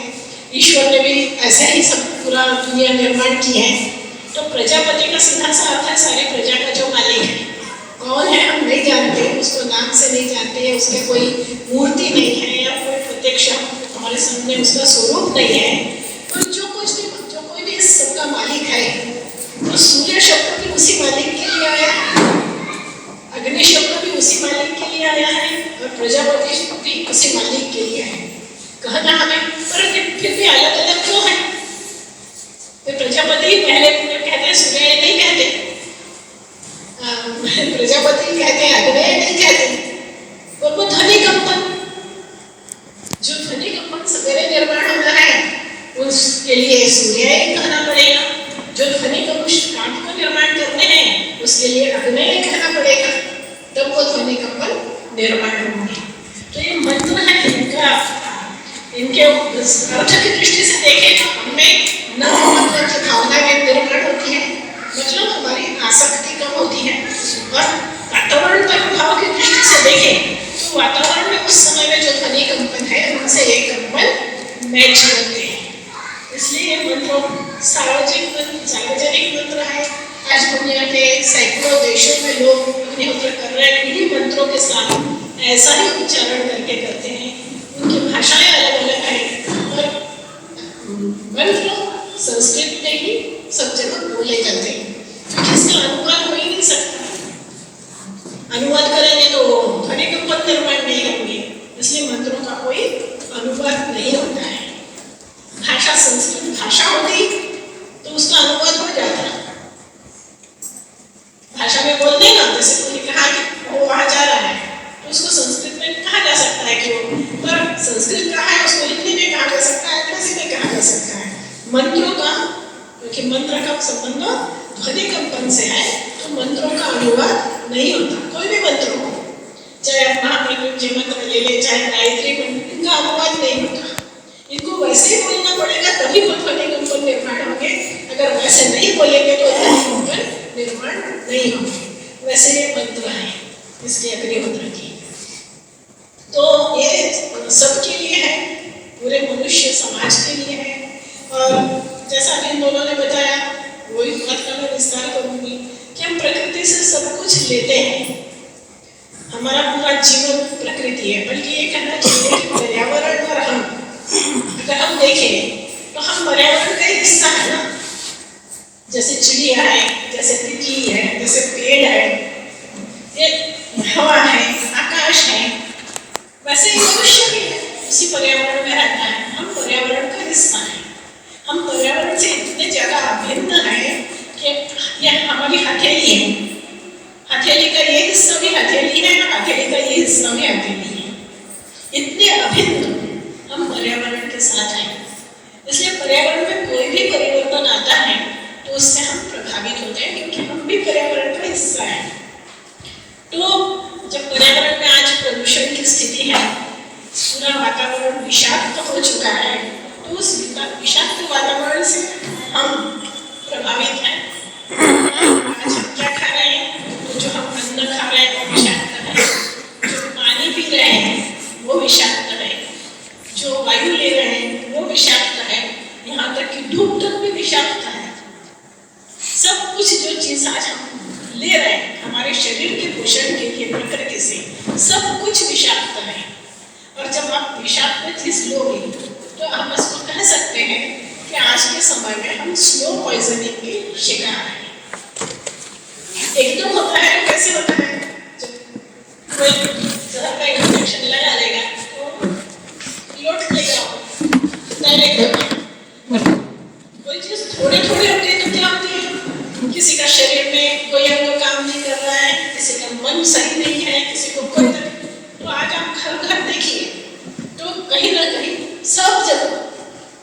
ईश्वर ने भी ऐसे ही सब पूरा दुनिया निर्माण की है। तो प्रजापति का सीधा सा अर्थ है सारी प्रजा का जो मालिक है। कौन है हम नहीं जानते, उसको नाम से नहीं जानते, उसके कोई मूर्ति नहीं है या कोई प्रत्यक्ष हमारे सामने उसका स्वरूप नहीं है। तो जो कोई भी इस सबका मालिक है, तो सूर्य शब्द भी उसी मालिक के लिए आया है, अग्नि शब्द भी उसी मालिक के लिए आया है, और प्रजापति शब्द भी उसी मालिक के लिए है। कहना हमें, पर फिर भी अलग अलग क्यों है? तो प्रजापति पहले कहते हैं, सूर्य नहीं कहते, प्रजापति कहते हैं, अग्नि नहीं कहते। और वो ध्वनि कंपन, जो ध्वनि कंपन सवेरे निर्माण होता है उसके लिए सूर्य ही कहना पड़ेगा। जो ध्वनि कांट को निर्माण करते हैं उसके लिए अग्नि ही कहना पड़ेगा, तब वो ध्वनि कंपन निर्माण होंगे। तो ये मंत्र है इनके अर्थ की दृष्टि से देखें तो हमें न मंत्र की भावना में निर्माण होती है, मतलब हमारी आसक्ति कम होती है। और वातावरण पर प्रभाव की दृष्टि से देखें तो वातावरण में उस समय में जो ध्वनि कंपन है उनसे ये कंपन मैच करते हैं। इसलिए ये मंत्र सार्वजनिक मंत्र है। आज दुनिया के सैकड़ों देशों में लोग अग्निहोत्र कर रहे हैं, इन्हीं मंत्रों के साथ ऐसा ही उच्चारण करके करते हैं। उनकी भाषाएं अलग अलग हैं, और मंत्र संस्कृत में ही सब जगह बोले जाते हैं, क्योंकि इसका अनुवाद हो ही नहीं सकता। अनुवाद करेंगे तो ध्वनि कंपन निर्माण नहीं होंगे, इसलिए मंत्रों का कोई अनुवाद नहीं होता है। भाषा संस्कृत भाषा होती तो उसका अनुवाद हो जाता। भाषा में बोल देना, जैसे कोई कहा कि वो वहां जा रहा है तो उसको संस्कृत में कहा जा सकता है कि वो, पर संस्कृत कहा है उसको हिंदी में कहा जा सकता है, अंग्रेजी में कहा जा सकता है। मंत्रों का, क्योंकि मंत्र का संबंध ध्वनि कंपन से है, तो मंत्रों का अनुवाद नहीं होता। कोई भी मंत्र हो, चाहे आप महामृत्युंजय मंत्र ले ले, चाहे गायत्री मंत्र, इनका अनुवाद नहीं होता। इनको वैसे ही बोलना पड़ेगा तभी वो ध्वनि कंपन निर्माण होंगे। अगर वैसे नहीं बोलेंगे तो ध्वनि कंपन निर्माण नहीं होंगे। वैसे ये मंत्र है इसके अग्निहोत्र की। तो ये सबके लिए है, पूरे मनुष्य समाज के लिए है। और जैसा कि इन दोनों ने बताया, वही बात का मैं विस्तार करूंगी कि हम प्रकृति से सब कुछ लेते हैं। हमारा पूरा जीवन प्रकृति है, बल्कि ये कहना चाहिए कि पर्यावरण और हम, अगर हम देखें तो हम पर्यावरण का हिस्सा है ना। जैसे चिड़िया है, जैसे तितली है, जैसे पेड़ है, ये हवा है, आकाश है, वैसे ही मनुष्य भी है, उसी पर्यावरण में रहता है। हम पर्यावरण का हिस्सा है। हम पर्यावरण से इतने ज्यादा अभिन्न है कि यह हमारी हथेली है, हथेली का ये हिस्सा भी हथेली है, हथेली का ये हिस्सा भी हथेली है। इतने अभिन्न हम पर्यावरण के साथ हैं। इसलिए पर्यावरण में कोई भी परिवर्तन आता है तो उससे हम प्रभावित होते हैं, क्योंकि हम भी पर्यावरण का हिस्सा है। तो जब पर्यावरण में आज प्रदूषण की स्थिति है, पूरा वातावरण विषाक्त हो चुका है, तो उस विषाक्त वातावरण से हम प्रभावित हैं। आज हम क्या खा रहे हैं, तो जो हम अन्न खा रहे हैं वो विषाक्त है, जो पानी पी रहे हैं वो विषाक्त है, जो वायु ले रहे हैं वो विषाक्त है, यहाँ तक कि धूप तक भी विषाक्त है। सब कुछ जो चीज आज हम ले रहे हैं हमारे शरीर के पोषण के लिए प्रकृति से, सब कुछ विषाक्त है। और जब आप विषाक्त चीज लोगे तो हम इसको कह सकते हैं कि आज के समय में हम स्लो पॉइजनिंग के शिकार हैं। एकदम होता है, कैसे होता है, जब कोई घर का इंजेक्शन लगा देगा तो लौट लेगा डायरेक्ट। कोई चीज थोड़ी थोड़ी होती है तो क्या होती है, किसी का शरीर में कोई अंग काम नहीं कर रहा है, किसी का मन सही नहीं है, किसी को कोई तो आज आप घर घर देखिए तो कहीं ना कहीं सब जगह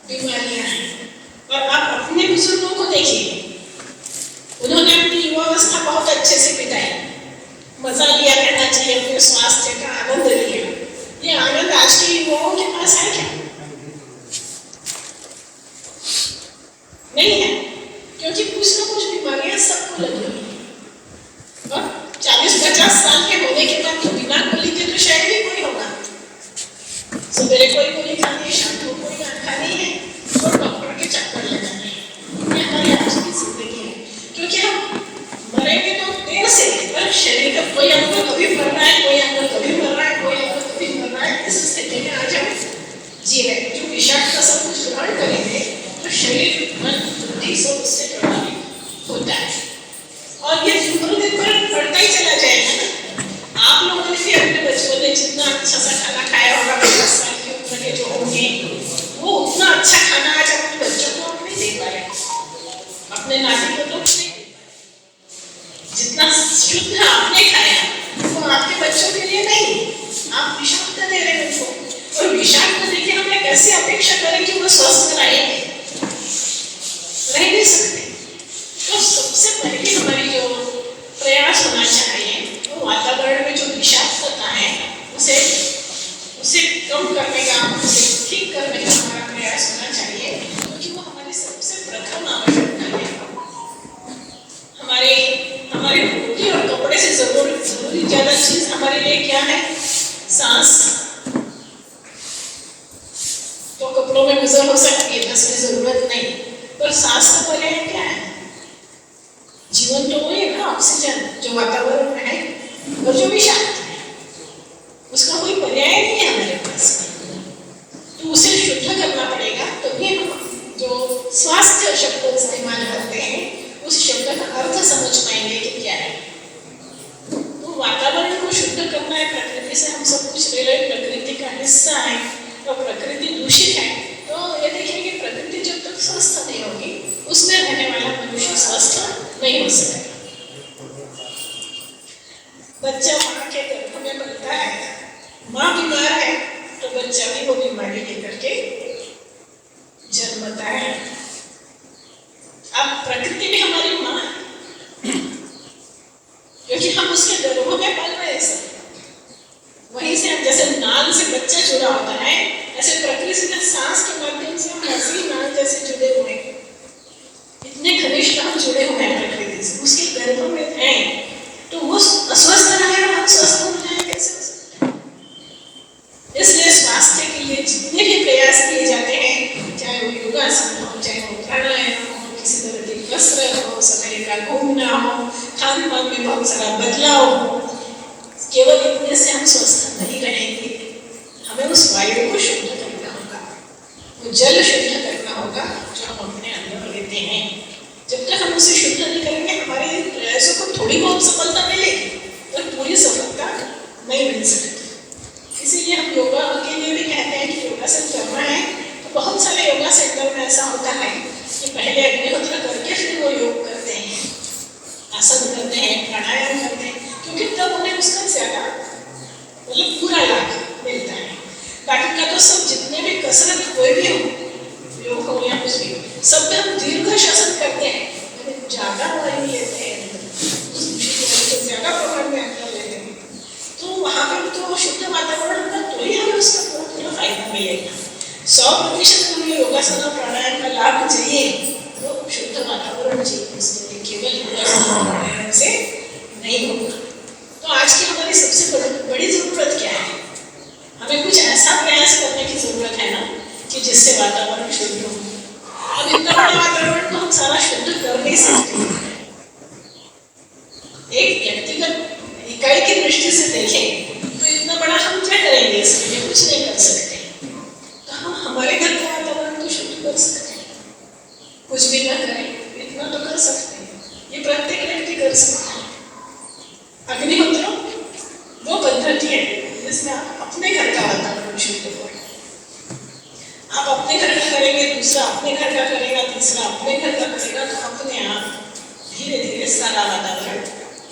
बीमारियां हैं। और आप अपने बुजुर्गों को देखिए, उन्होंने अपनी युवावस्था बहुत अच्छे से बिताई, मजा लिया करना चाहिए, अपने स्वास्थ्य का आनंद लिया। ये आनंद आज के युवाओं के पास है क्या? नहीं है, क्योंकि कुछ ना कुछ बीमारियां सबको लगी हुई है। और 40-50 साल के होने के बाद तो बिना गोली के तो शायद ही कोई होगा। सवेरे कोई गोली खानी है, शाम को कोई ना खानी है और डॉक्टर के चक्कर लगाने हैं। ये हमारी आज की जिंदगी है, क्योंकि हम मरेंगे तो देर से, पर शरीर का कोई अंग कभी मर रहा है, कोई अंग कभी मर रहा है, कोई अंग कभी मर रहा है। इस स्थिति में आज हम जी रहे, जो विषाक्त का सब कुछ ग्रहण करेंगे तो शरीर मन बुद्धि सब उससे प्रभावित होता है। और ये दिन भर बढ़ता ही चला जाएगा ना। आप लोगों ने भी अपने बचपन में जितना अच्छा सा खाना खाया होगा, 50 साल की उम्र के जो होंगे, वो उतना अच्छा खाना आज अपने बच्चों को आप नहीं दे पाए, अपने नाती को तो नहीं। जितना शुद्ध आपने खाया वो आपके बच्चों के लिए नहीं, आप विषाक्त दे रहे हैं उनको। और विषाक्त देके हमें कैसे अपेक्षा करें कि वो स्वस्थ रहेंगे? रह नहीं सकते। तो सबसे पहले हमारी जो प्रयास होना चाहिए वो वातावरण में जो विषाक्तता है उसे कम करने का, उसे ठीक करने का हमारा प्रयास होना चाहिए, क्योंकि वो हमारी सबसे प्रथम आवश्यकता है। हमारे रोटी और कपड़े से जरूरी ज्यादा चीज हमारे लिए क्या है? सांस। तो कपड़ों में गुजर हो सकती है, बस में जरूरत नहीं, पर सांस का पर्याय क्या है? जीवन तो वही है ना, ऑक्सीजन जो वातावरण में है और जो विषाक्त है, उसका कोई पर्याय नहीं है हमारे पास। तो उसे शुद्ध करना पड़ेगा, तभी हम जो स्वास्थ्य शब्द इस्तेमाल करते हैं उस शब्द का अर्थ समझ पाएंगे कि क्या है। तो वातावरण को शुद्ध करना है, प्रकृति से हम सब कुछ ले रहे, प्रकृति का हिस्सा है और प्रकृति दूषित है, तो ये देखिए कि प्रकृति जब तक स्वस्थ नहीं होगी उसमें रहने वाला मनुष्य स्वस्थ नहीं हो सकेगा। बच्चा माँ के गर्भ में बनता है, माँ बीमार है तो बच्चा भी वो बीमारी लेकर के जन्मता है। अब प्रकृति भी हमारी माँ है, क्योंकि हम उसके गर्भ में पल रहे हैं। वहीं से हम जैसे नाल से बच्चा जुड़ा होता है, ऐसे प्रकृति से सांस के माध्यम से हम ऐसे ही नाल जैसे जुड़े हुए हैं, इतने घनिष्ठ हम जुड़े हुए हैं प्रकृति से। उसके गर्भ में हैं तो वो अस्वस्थ रहे और हम स्वस्थ हो जाए, कैसे हो सकते हैं? इसलिए स्वास्थ्य के लिए जितने भी प्रयास किए जाते हैं, चाहे वो योगासन हो, चाहे वो प्राणायाम हो, किसी तरह की कसरत हो, समय का घूमना हो, खान पान में बहुत सारा बदलाव हो, केवल इतने से हम स्वस्थ नहीं रहेंगे। हमें उस वायु को शुद्ध करना होगा, वो जल शुद्ध करना होगा जो हम अपने अंदर लेते हैं। जब तक हम उसे शुद्ध नहीं करेंगे, हमारे प्रयासों को थोड़ी बहुत सफलता मिलेगी पर पूरी सफलता नहीं मिल सकती। इसीलिए हम योगा के लिए भी कहते हैं कि योगासन करना है तो बहुत सारे योगा सेंटर में ऐसा होता है कि पहले अग्निहोत्र करके फिर वो योग करते हैं, आसन करते हैं, प्राणायाम करते हैं, क्योंकि तब उन्हें उसका ज्यादा मतलब पूरा लाभ मिलता है। बाकी का तो सब जितने भी कसरत कोई भी हो, योग हो या कुछ भी, सब में हम दीर्घ शासन करते हैं, ज्यादा वायु लेते हैं, ज्यादा प्रमाण में अंदर लेते हैं, तो वहाँ पर तो शुद्ध वातावरण होगा तो ही हमें उसका पूरा फायदा मिलेगा। 100% हमें योगासन और प्राणायाम का लाभ चाहिए तो शुद्ध वातावरण चाहिए, उसके केवल योगासन से नहीं होगा। तो आज की हमारी सबसे बड़ी जरूरत क्या है? हमें कुछ ऐसा प्रयास करने की जरूरत है ना कि जिससे वातावरण शुद्ध हो। अब इतना बड़ा वातावरण तो हम सारा शुद्ध कर नहीं सकते। एक व्यक्तिगत इकाई की दृष्टि से देखें तो इतना बड़ा हम क्या करेंगे, इसके लिए कुछ नहीं कर सकते। तो हम हमारे घर का वातावरण तो शुद्ध कर सकते हैं। जिसमें आप अपने घर का वातावरण शुद्ध हो। आप अपने घर का करेंगे, दूसरा अपने घर का करेगा, तीसरा अपने घर का करेगा, तो अपने आप धीरे धीरे सारा वातावरण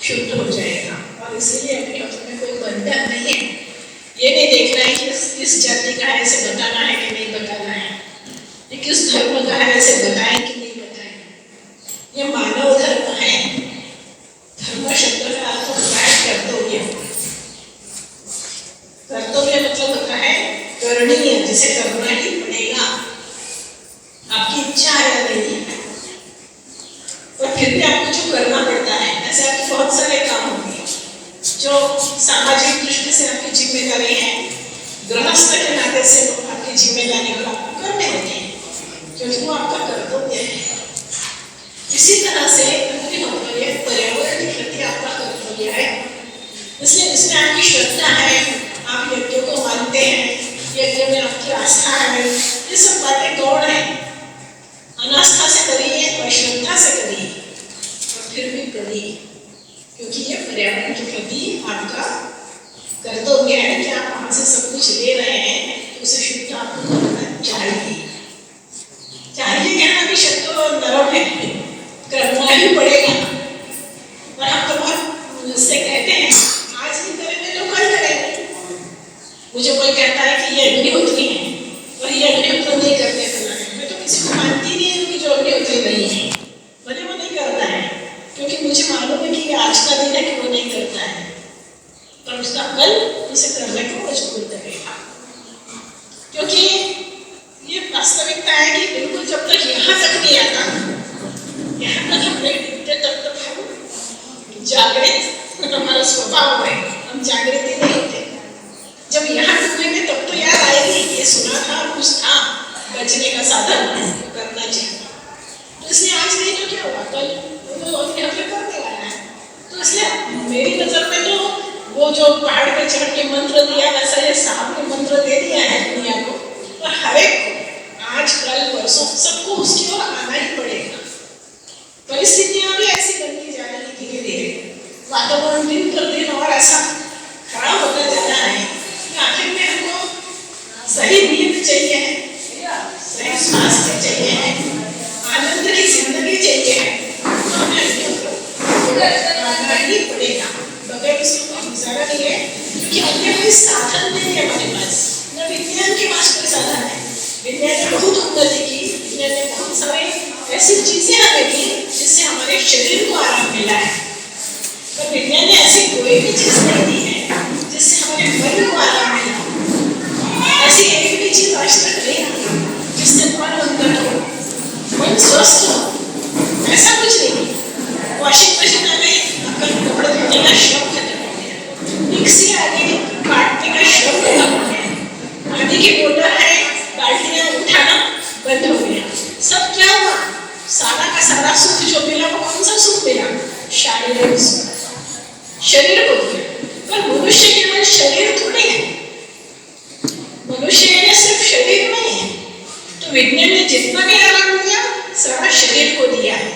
शुद्ध हो जाएगा। और इसलिए अग्निहोत्र में कोई बंधन नहीं है। ये नहीं देखना है कि किस जाति का है, इसे बताना है कि नहीं बताना है, ये किस धर्म का है, इसे बताएं कि नहीं बताएं। ये मानव धर्म है। धर्म शब्द का अर्थ होता है कर्तव्य। कर्तव्य मतलब होता है करणीय, जिसे करना ही पड़ेगा, आपकी इच्छा है या नहीं है, और फिर भी आपको जो करना पड़ता है। ऐसे आपके बहुत सारे काम होंगे जो सामाजिक दृष्टि से आपकी जिम्मेदारी है, गृहस्थ के नाते से आपकी जिम्मेदारी को आपको करने होती है, क्योंकि वो आपका कर्तव्य है। इसी तरह से अग्निहोत्र पर्यावरण के प्रति आपका कर्तव्य है। इसलिए इसमें आपकी श्रद्धा है, आप यज्ञों को मानते हैं, यज्ञ में आपकी आस्था है, ये सब बातें गौण है। अनास्था से करिए और श्रद्धा से करिए, और फिर भी करिए, क्योंकि ये पर्यावरण के प्रति आपका कर्तव्य है कि आप वहां से सब कुछ ले रहे हैं, तो उसे शुद्ध आपको करना चाहिए। कहना भी शब्द नरम है, करना ही पड़ेगा। और हम तो बहुत उससे कहते हैं आज नहीं करेंगे तो कल करेंगे। मुझे कोई कहता है कि ये अग्निहोत्री है और ये अग्निहोत्र नहीं करते तो मैं तो किसी को मानती नहीं हूँ कि जो अग्निहोत्री नहीं है, भले वो नहीं करता है, क्योंकि मुझे मालूम है कि ये आज का दिन है कि वो नहीं करता है, पर उसका कल उसे करने को मजबूर करेगा। क्योंकि ये वास्तविकता है कि बिल्कुल जब तक यहाँ तक नहीं आता, यहाँ तक हम नहीं दिखते, तब तक हम जागृत हमारा स्वभाव है, हम जागृत ही नहीं होते। जब यहाँ डूबेंगे तब तो याद आएगी ये सुना था, कुछ था, बचने का साधन करना चाहिए। तो इसलिए आज नहीं तो क्या हुआ, कल करने वाला है। तो इसलिए मेरी नजर में तो वो जो पहाड़ पे चढ़ के मंत्र दिया, वैसा ये साहब ने मंत्र दे दिया है दुनिया को, और हर एक को आज कल परसों सबको उसकी ओर आना ही पड़ेगा। परिस्थितियां भी ऐसी बनती जा रही धीरे धीरे, वातावरण दिन पर दिन और ऐसा खराब होता जा रहा है कि आखिर में हमको सही नींद चाहिए है, सही स्वास्थ्य चाहिए है, आनंद की जिंदगी चाहिए है, तो हमें करना ही पड़ेगा। बगैर उसके कोई गुजारा नहीं है, क्योंकि अन्य कोई साधन नहीं है हमारे पास। न विज्ञान के पास कोई साधन है। विज्ञान ने बहुत उन्नति की, विज्ञान ने बहुत सारे ऐसी चीजें हमें दी जिससे हमारे शरीर को आराम मिला है, पर विज्ञान ने ऐसी कोई भी चीज नहीं दी है जिससे हमारे मन को आराम मिला। ऐसी एक भी चीज आज तक नहीं आई जिससे मन उन्नत हो, मन स्वस्थ हो, ऐसा कुछ नहीं। वॉशिंग मशीन आ गई, आपका कपड़े धोने का श्रम खत्म हो गया, मिक्सी आ गई, काटने का श्रम खत्म हो गया, पानी की बोतल है, बाल्टियां उठाना बंद हो गया। सब क्या हुआ? सारा का सारा सुख जो मिला वो कौन सा सुख मिला? शारीरिक सुख, शरीर को दिया। पर मनुष्य केवल शरीर थोड़ी है, मनुष्य ने सिर्फ शरीर नहीं है। तो विज्ञान ने जितना भी आराम दिया सारा शरीर को दिया है,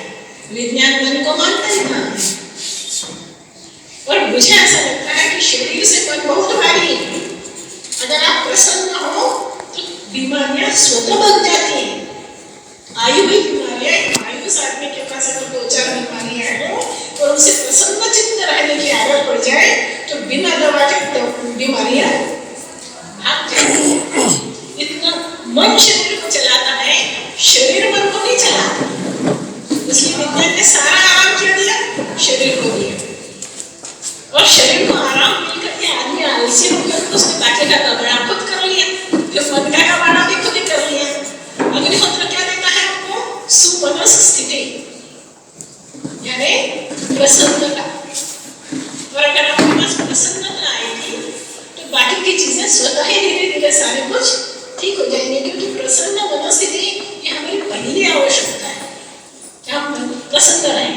विज्ञान मन को मानता ही था। और मुझे ऐसा लगता है कि शरीर से मन बहुत भारी है। अगर आप प्रसन्न हो तो बीमारियां स्वतः बन जाती हैं। आयु हुई बीमारियां, आयुष आदमी के पास अगर 2-4 बीमारियां हो और उसे प्रसन्न चित्त रहने की आदत पड़ जाए तो बिना दवा के बीमारियां भाग जाती हैं। इतना मन शरीर को चलाता है, शरीर मन को नहीं चलाता। इसलिए विज्ञान ने सारा आराम क्या दिया? शरीर को दिया। और शरीर को आराम मिलकर के आदमी आलसी होकर उसने बाकी का कबाड़ा खुद कर लिया, फिर मन का कबाड़ा भी खुद ही कर लिया। अग्निहोत्र क्या देता है आपको? सुमनस स्थिति, यानी प्रसन्नता। और अगर आपके पास प्रसन्नता आएगी तो बाकी की चीजें स्वतः ही धीरे धीरे सारे कुछ ठीक हो जाएंगे, क्योंकि प्रसन्न मनस्थिति ये हमारी पहली आवश्यकता है कि हम प्रसन्न रहें।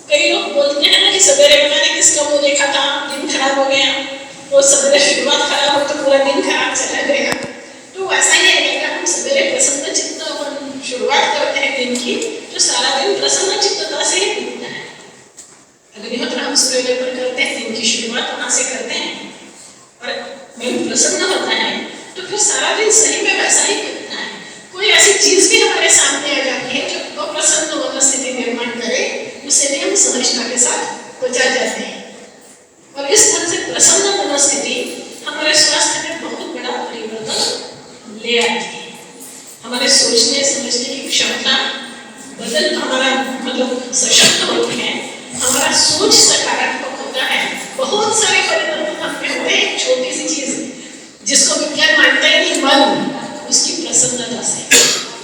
कई लोग बोलते हैं ना कि सवेरे पता नहीं किसका मुंह देखा था, दिन खराब हो गया, वो सवेरे शुरुआत खराब हो तो पूरा दिन खराब चला गया। तो ऐसा ही है कि अगर हम सवेरे प्रसन्न चित्त शुरुआत करते हैं दिन की, तो सारा दिन प्रसन्न चित्तता से ही बीतता है। अग्निहोत्र हम सूर्योदय पर करते हैं, दिन की शुरुआत वहां से करते हैं, और मन प्रसन्न होता है तो फिर सारा दिन सही में वैसा ही करता है। कोई ऐसी चीज भी हमारे सामने आ जाती है जो अप्रसन्न मनोस्थिति निर्माण करे, उसे भी हम सहजता के साथ बचा जाते हैं। और इस तरह से प्रसन्न मनोस्थिति हमारे स्वास्थ्य में बहुत बड़ा परिवर्तन ले आती है। हमारे सोचने समझने की क्षमता बदल हमारा मतलब सशक्त होती है, हमारा सोच सकारात्मक होता है। बहुत सारे परिवर्तन हमने हुए। एक छोटी सी चीज जिसको विज्ञान मानता है कि मन, उसकी प्रसन्नता से।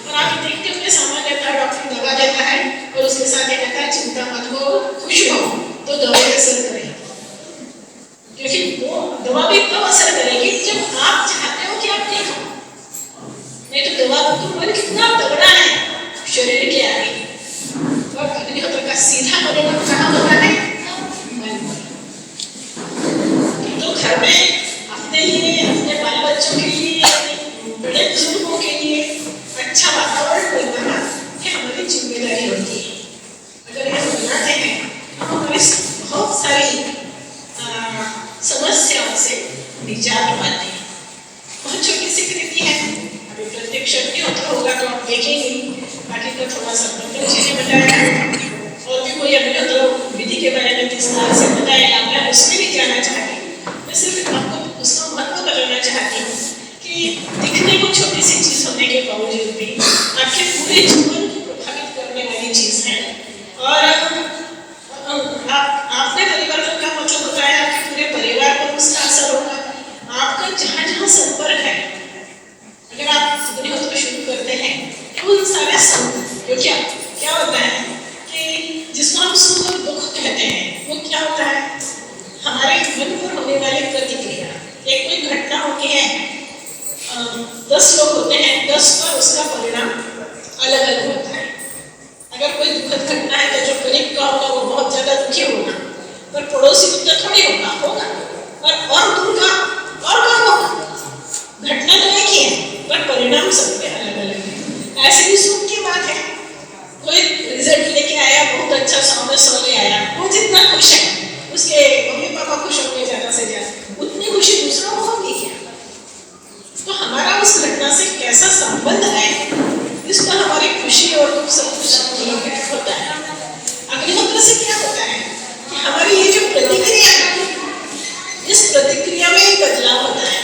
और आप देखते होंगे सामान्यतः डॉक्टर दवा देता है और उसके साथ ये कहता है चिंता मत करो, खुश हो, तो दवा असर करेगी। क्योंकि वो दवा भी तब असर करेगी जब आप चाहते हो कि आप ठीक हो। नहीं तो दवा तो मन कितना तगड़ा है शरीर के आगे। और अग्निहोत्र का सीधा परिणाम कहाँ होता है? तो घर में अपने लिए, अपने बाल बच्चों के लिए, बड़े बुजुर्गों के लिए अच्छा वातावरण बनाना ये हमारी जिम्मेदारी होती है। अगर ये हम बनाते हैं तो हमारी बहुत सारी समस्याओं से निजात पाते हैं। बहुत छोटी सी कृति है, अभी प्रत्यक्ष अग्निहोत्र होगा तो आप देखेंगे। बाकी तो थोड़ा सा प्रत्यक्ष ने बताया और भी कोई अग्निहोत्र विधि के बारे में विस्तार से बताया, मैं उसमें भी जाना चाहती हूँ। मैं सिर्फ आपको उसका महत्व बताना चाहती हूँ कि दिखने को छोटी सी चीज होने के बावजूद भी आपके पूरे जीवन को प्रभावित करने वाली चीज है। और आपने परिवर्तन का मतलब होता है आपके पूरे परिवार पर उसका असर होगा। आपका जहाँ जहाँ संपर्क है, अगर आप अग्निहोत्र शुरू करते हैं तो उन सारे जो क्या होता है कि जिसको हम सुख और दुख कहते हैं, वो क्या होता है हमारे मन पर होने वाली प्रतिक्रिया। एक कोई घटना होती है, 10 लोग होते हैं, 10 पर उसका परिणाम अलग अलग होता है। अगर कोई दुखद घटना है तो जो करीब का होगा वो बहुत ज्यादा दुखी होगा, पर पड़ोसी को तो थोड़ी होगा और दूर का और कम होगा। घटना तो एक ही है पर परिणाम सबके अलग अलग है। ऐसे ही सुख की बात है, कोई रिजल्ट लेके आया, बहुत अच्छा 100 में 100 ले आया, वो जितना खुश है उसके मम्मी पापा खुश होंगे ज्यादा से ज्यादा, उतनी खुशी दूसरों को होगी क्या? तो हमारा उस घटना से कैसा संबंध है इस पर हमारी खुशी और दुख सब कुछ होता है। अग्निहोत्र से क्या होता है कि हमारी ये जो प्रतिक्रिया है, इस प्रतिक्रिया में एक बदलाव होता है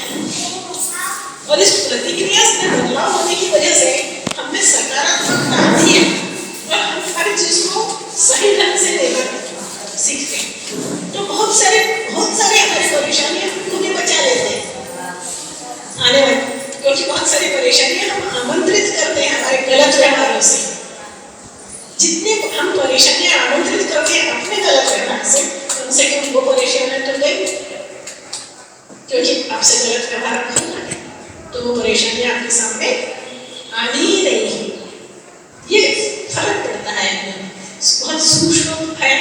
और इस प्रतिक्रिया से बदलाव होने की वजह से हमें सकारात्मकता आती है और हम हर चीज को सही ढंग से लेकर सीखते हैं। तो बहुत सारे हमारी परेशानियां हमको भी बचा लेते हैं आने वाले, क्योंकि बहुत सारी परेशानियां हम आमंत्रित करते हैं हमारे गलत व्यवहारों से। जितने हम परेशानियां आमंत्रित करते हैं अपने गलत व्यवहार से, उनसे कम वो परेशानियां तो गई, क्योंकि आपसे गलत व्यवहार करना है तो वो परेशानियां आपके सामने आनी ही नहीं है। ये फर्क पड़ता है, बहुत सूक्ष्म है।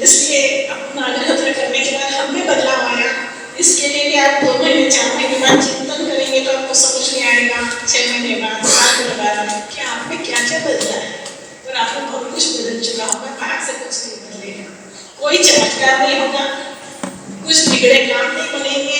इसलिए अपना अग्निहोत्र करने के बाद हमें बदलाव आया। इसके लिए भी आप 2 महीने 4 महीने बाद चिंतन करेंगे तो आपको समझ में आएगा, 6 महीने बाद, 7 महीने बाद कि आप में क्या क्या बदला है। और आपको बहुत कुछ बदल चुका होगा, बाहर से कुछ नहीं बदलेगा, कोई चमत्कार नहीं होगा, कुछ बिगड़े काम नहीं बनेंगे,